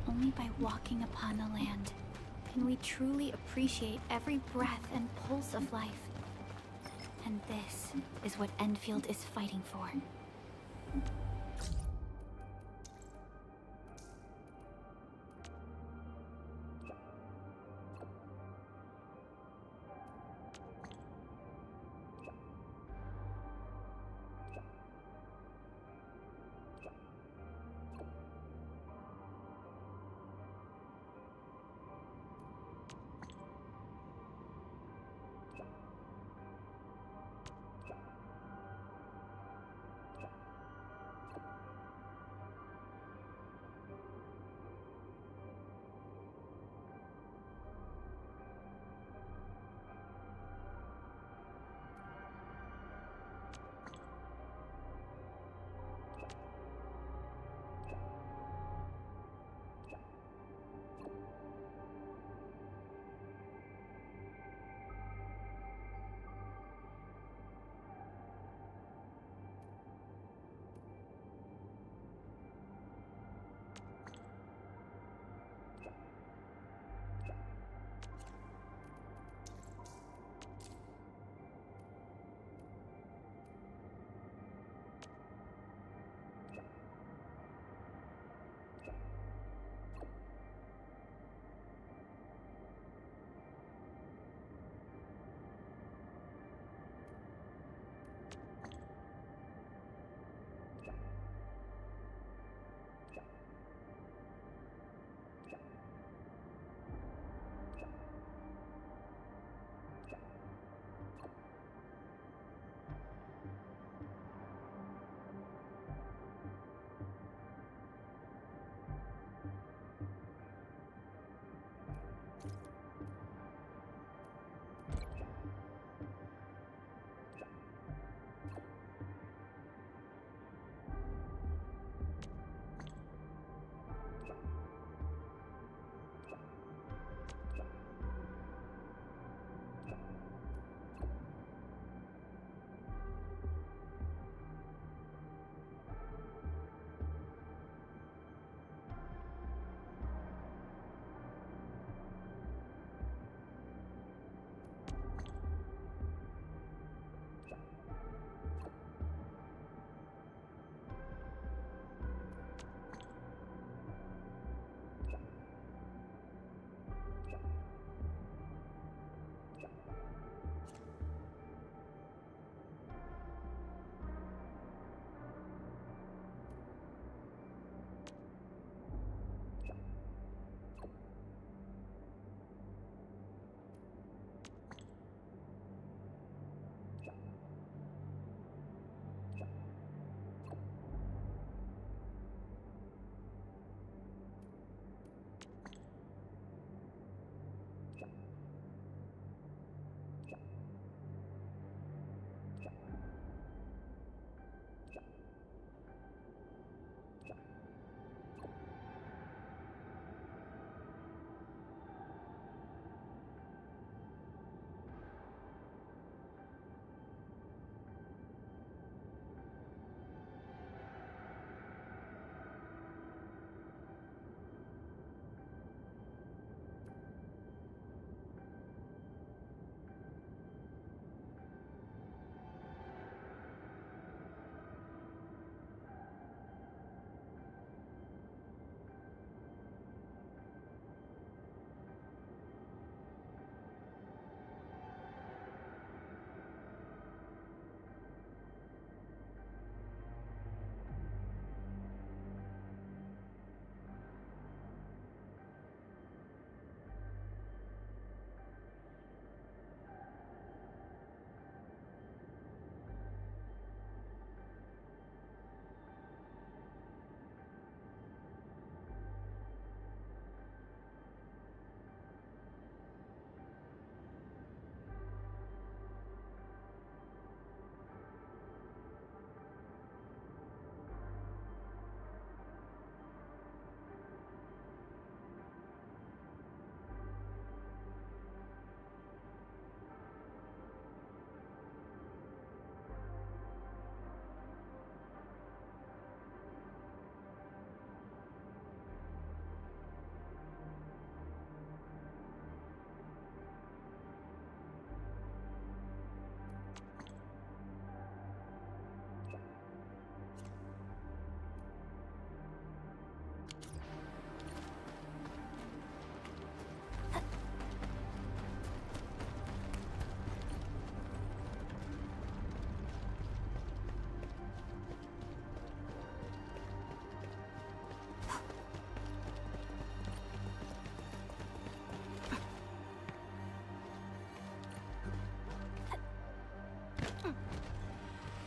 Only by walking upon the land can we truly appreciate every breath and pulse of life. And this is what Endfield is fighting for.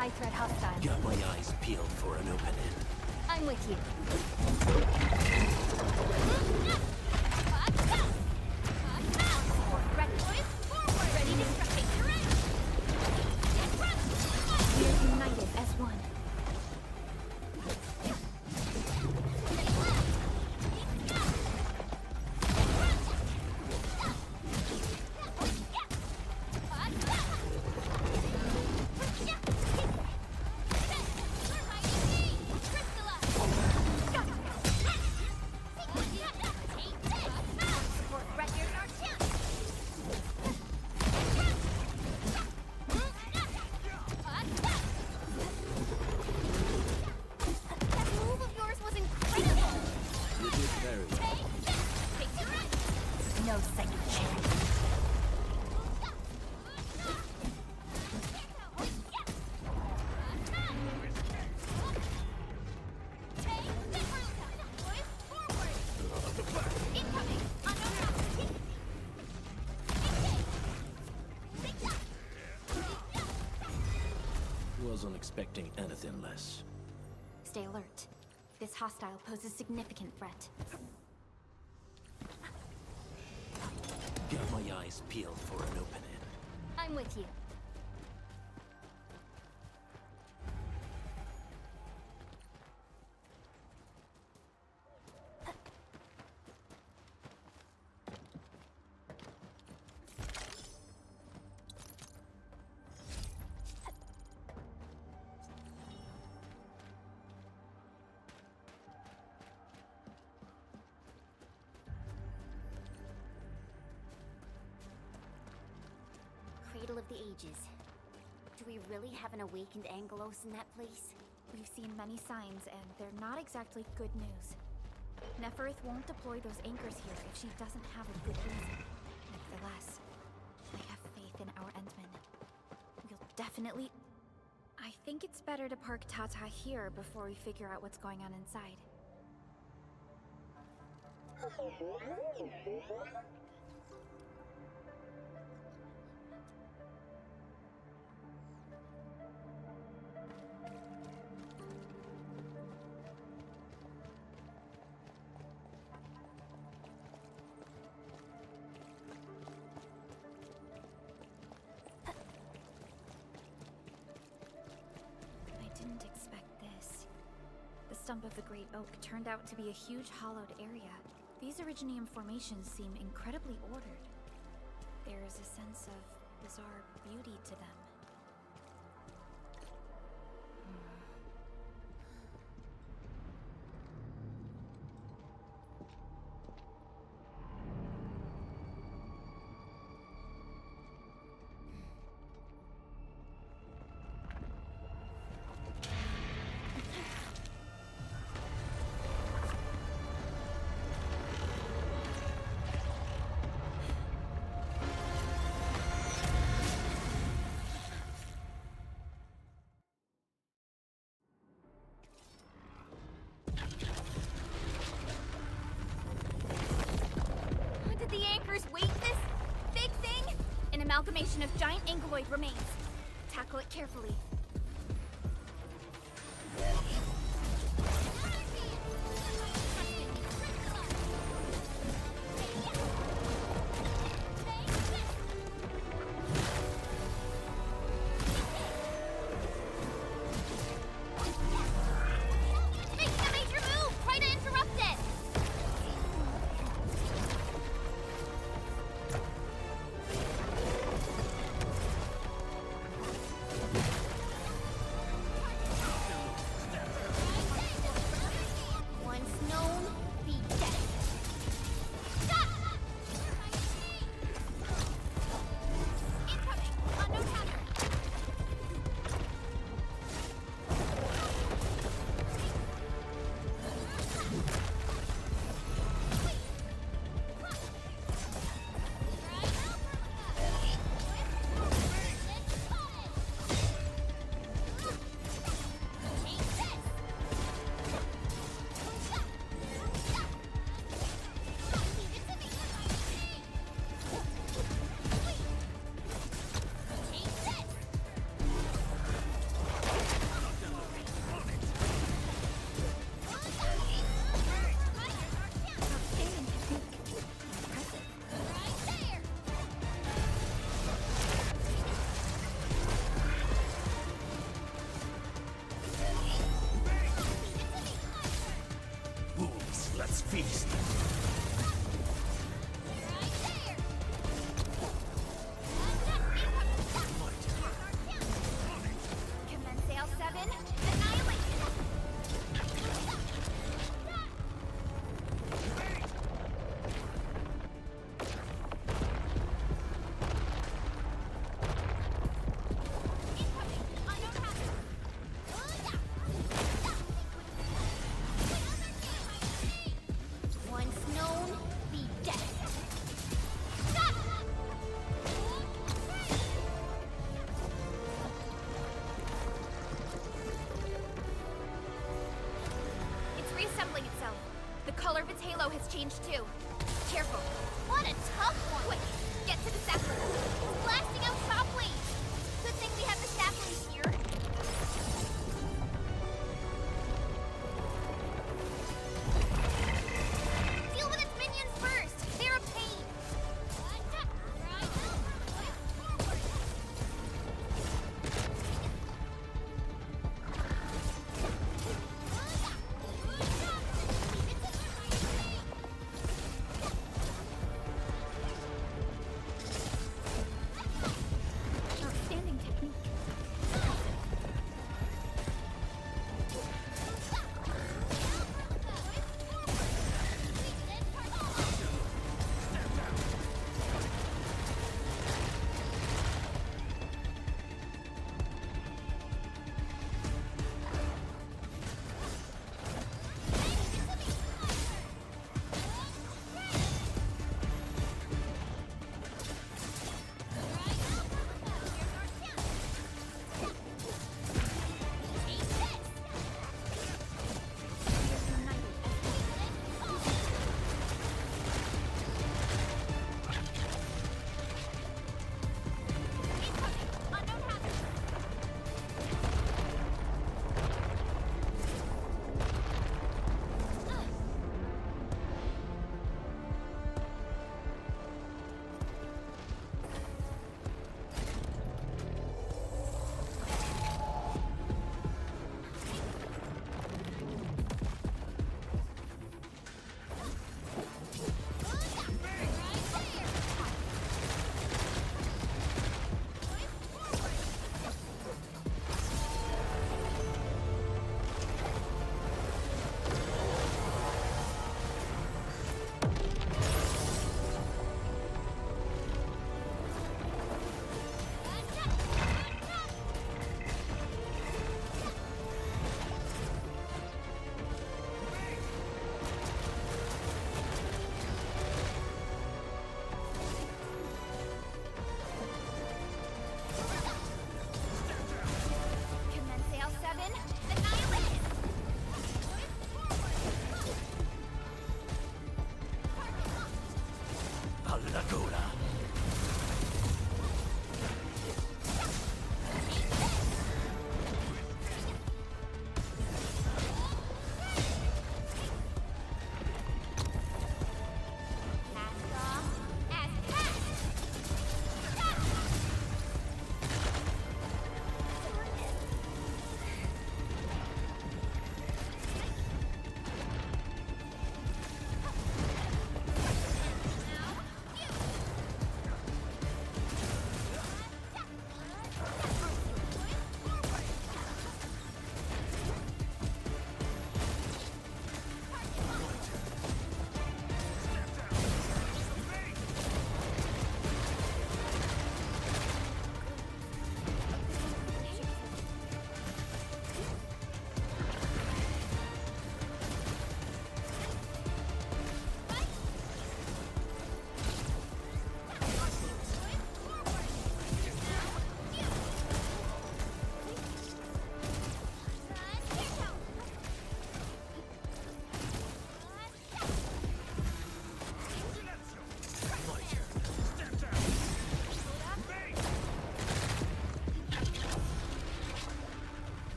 High threat hostile. Got my eyes peeled for an opening. I'm with you. Ready to strike. We are united as one. No second chance. Wasn't expecting anything less. Stay alert. This hostile poses significant threat. Got my eyes peeled for an opening. I'm with you. Cradle of the Ages. Do we really have an awakened Angelos in that place? We've seen many signs, and they're not exactly good news. Neferith won't deploy those anchors here if she doesn't have a good reason. Nevertheless, I have faith in our Endmen. We'll definitely... I think it's better to park Tata here before we figure out what's going on inside. Didn't expect this. The stump of the Great Oak turned out to be a huge hollowed area. These Originium formations seem incredibly ordered. There is a sense of bizarre beauty to them. Did the anchors weight this big thing? An amalgamation of giant angeloid remains. Tackle it carefully. Making a major move! Try to interrupt it! change too. Careful. What a tough one! Quick, get to the sapling. It's blasting out shockwaves! Good thing we have the saplings here. Deal with its minions first! They're a pain!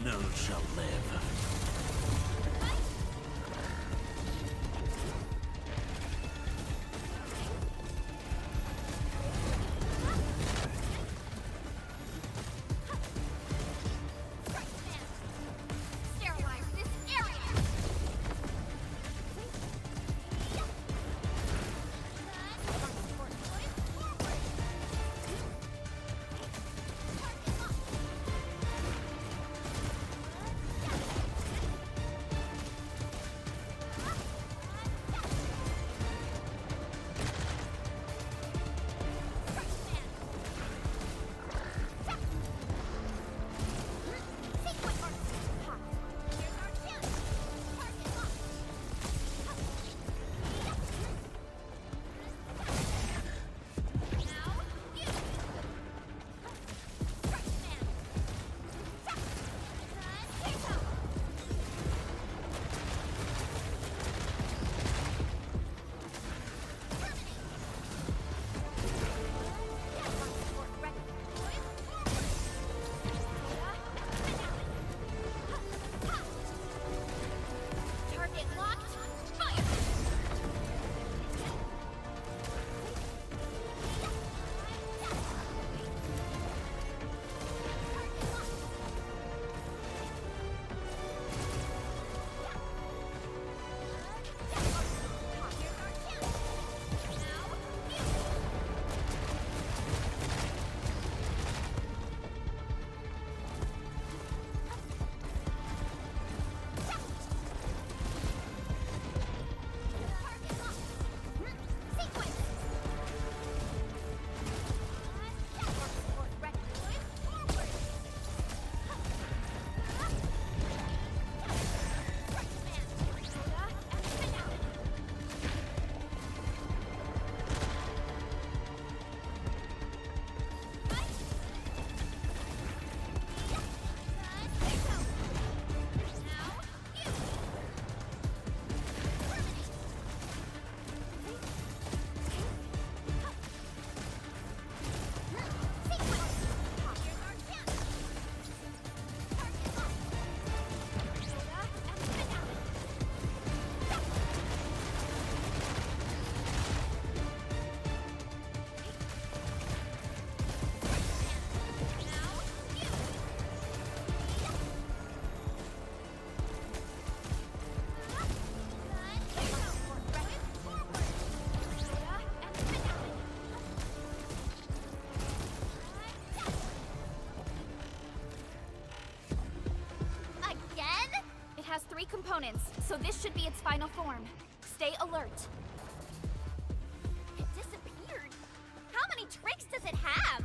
None shall live. Has 3 components, so this should be its final form. Stay alert. It disappeared. How many tricks does it have?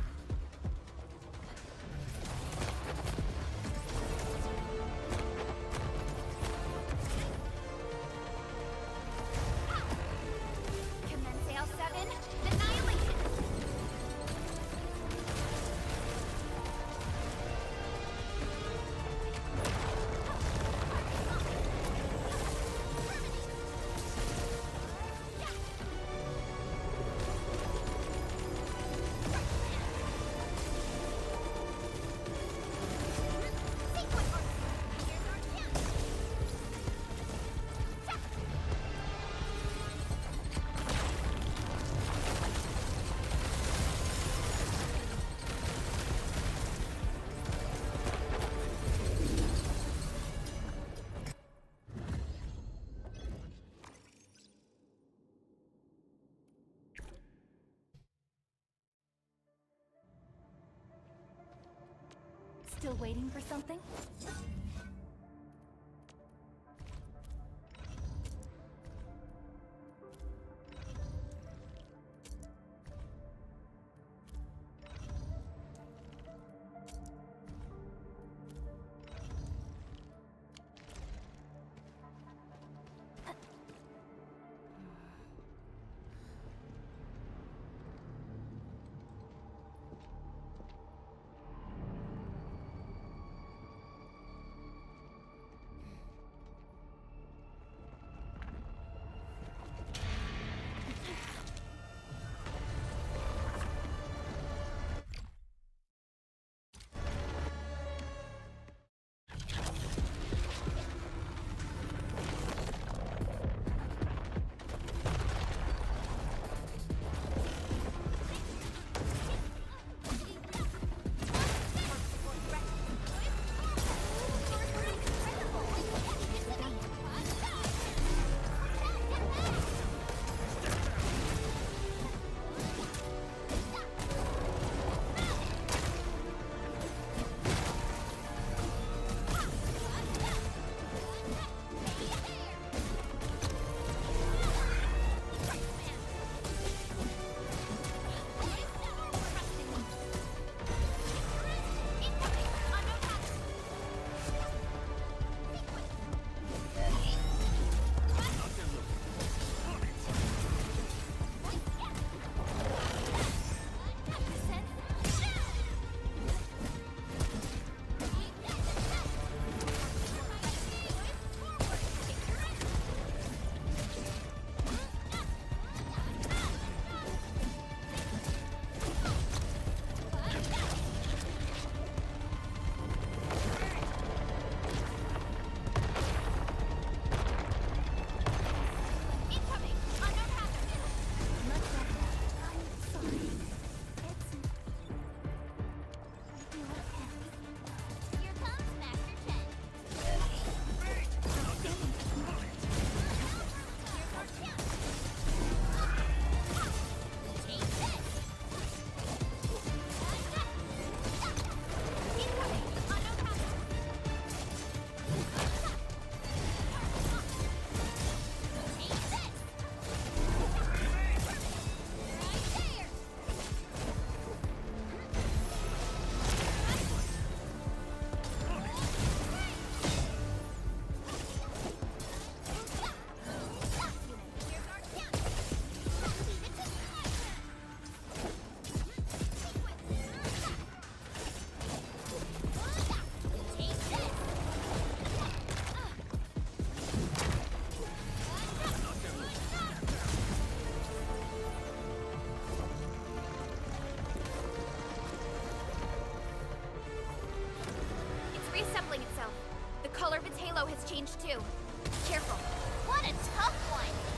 Commence AL7, annihilation. Still waiting for something? reassembling itself. The color of its halo has changed too. Careful. What a tough one!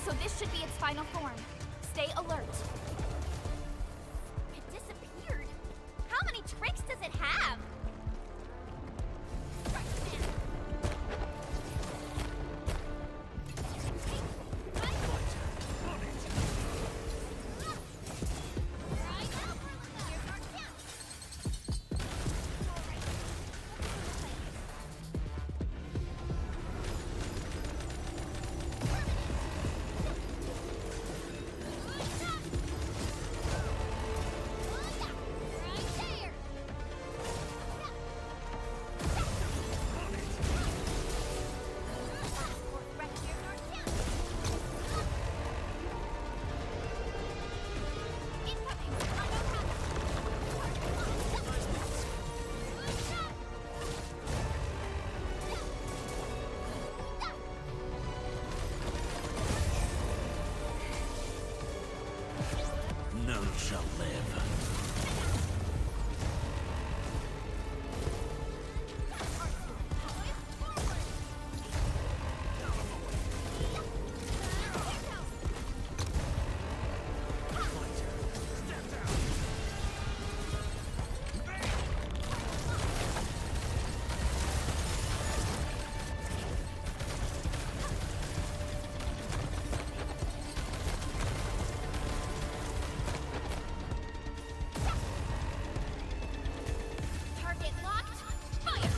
so this should be its final form. Stay alert. It disappeared. How many tricks does it have? None shall live. Target locked. Fire!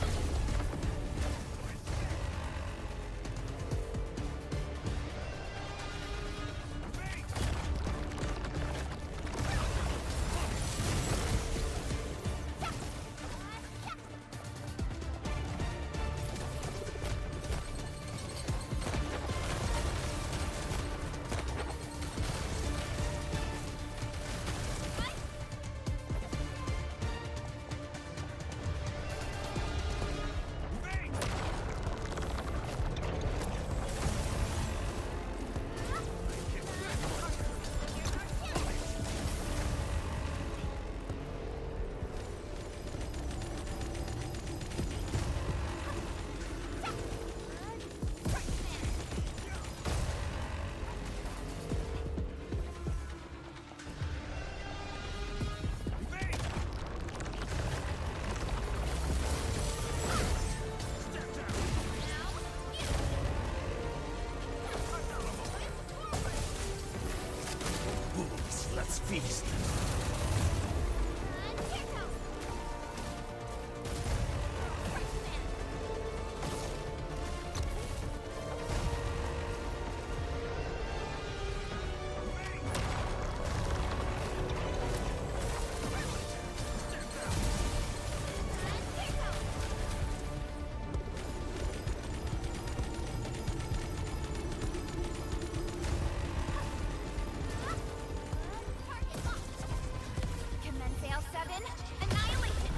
Let's feast. Commence AL7. Annihilation!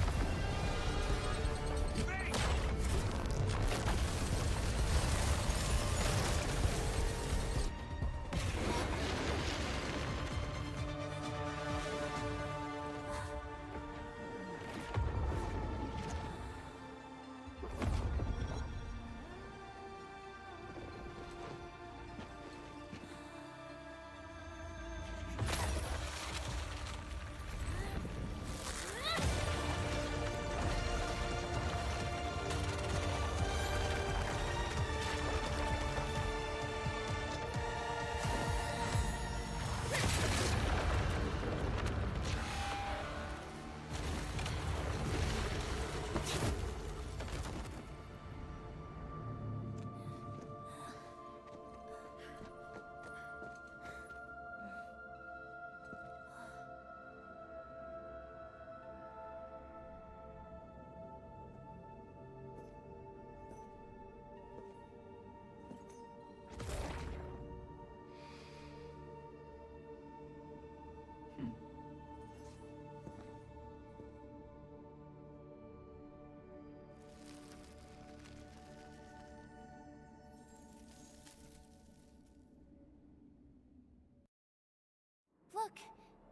Look,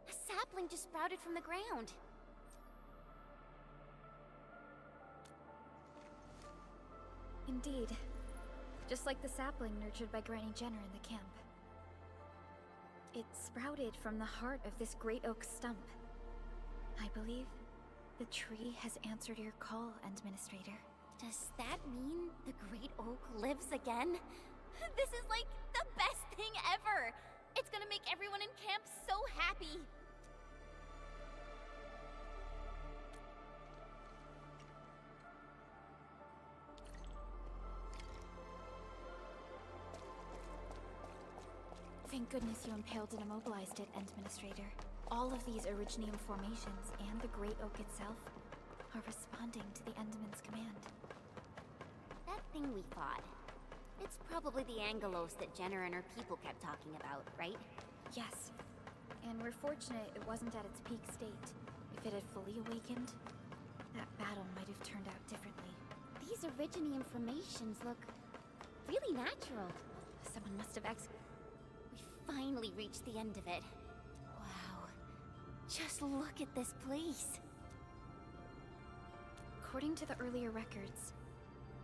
a sapling just sprouted from the ground. Indeed. Just like the sapling nurtured by Granny Jenner in the camp. It sprouted from the heart of this great oak stump. I believe the tree has answered your call, Administrator. Does that mean the Great Oak lives again? This is like the best thing ever! It's gonna make everyone in camp so happy! Thank goodness you impaled and immobilized it, Administrator. All of these Originium formations and the Great Oak itself are responding to the Enderman's command. That thing we fought. It's probably the Angelos that Jenner and her people kept talking about, right? Yes. And we're fortunate it wasn't at its peak state. If it had fully awakened, that battle might have turned out differently. These Originium formations look really natural. Someone must have We finally reached the end of it. Wow. Just look at this place. According to the earlier records,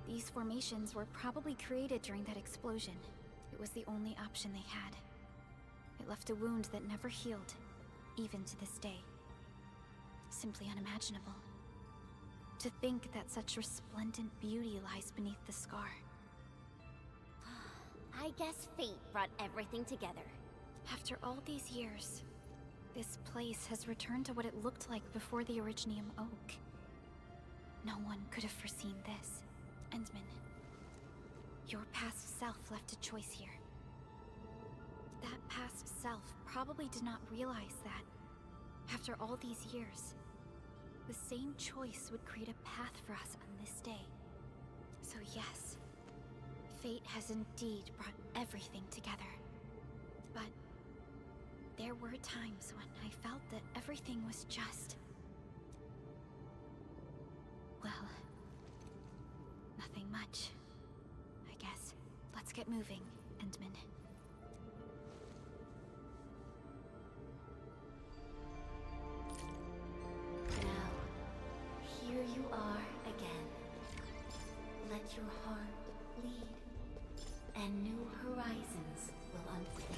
these formations were probably created during that explosion. It was the only option they had. It left a wound that never healed, even to this day. Simply unimaginable. To think that such resplendent beauty lies beneath the scar. I guess fate brought everything together. After all these years, this place has returned to what it looked like before the Originium Oak. No one could have foreseen this. Endman, your past self left a choice here. That past self probably did not realize that, after all these years, the same choice would create a path for us on this day. So yes, fate has indeed brought everything together. But there were times when I felt that everything was just... well, nothing much, I guess. Let's get moving, Endman. Now, here you are again. Let your heart bleed, and new horizons will unfold.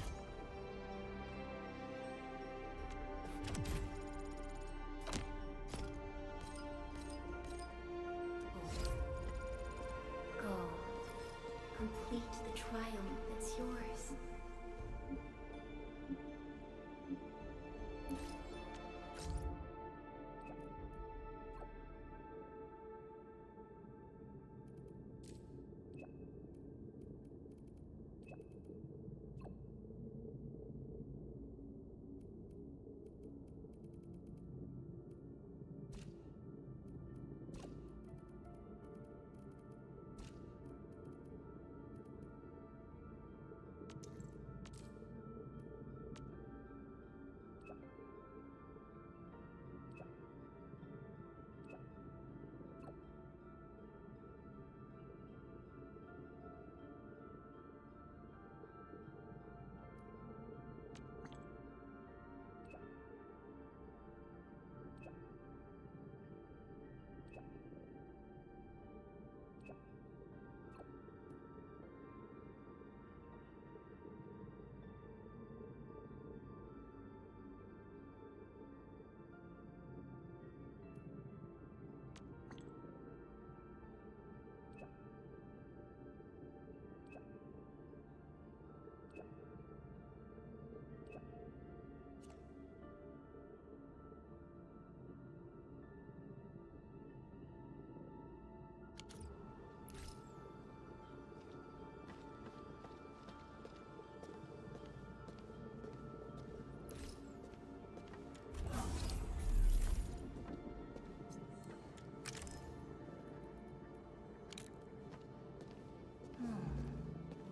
Go. Complete the triumph that's yours.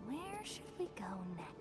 Where should we go next?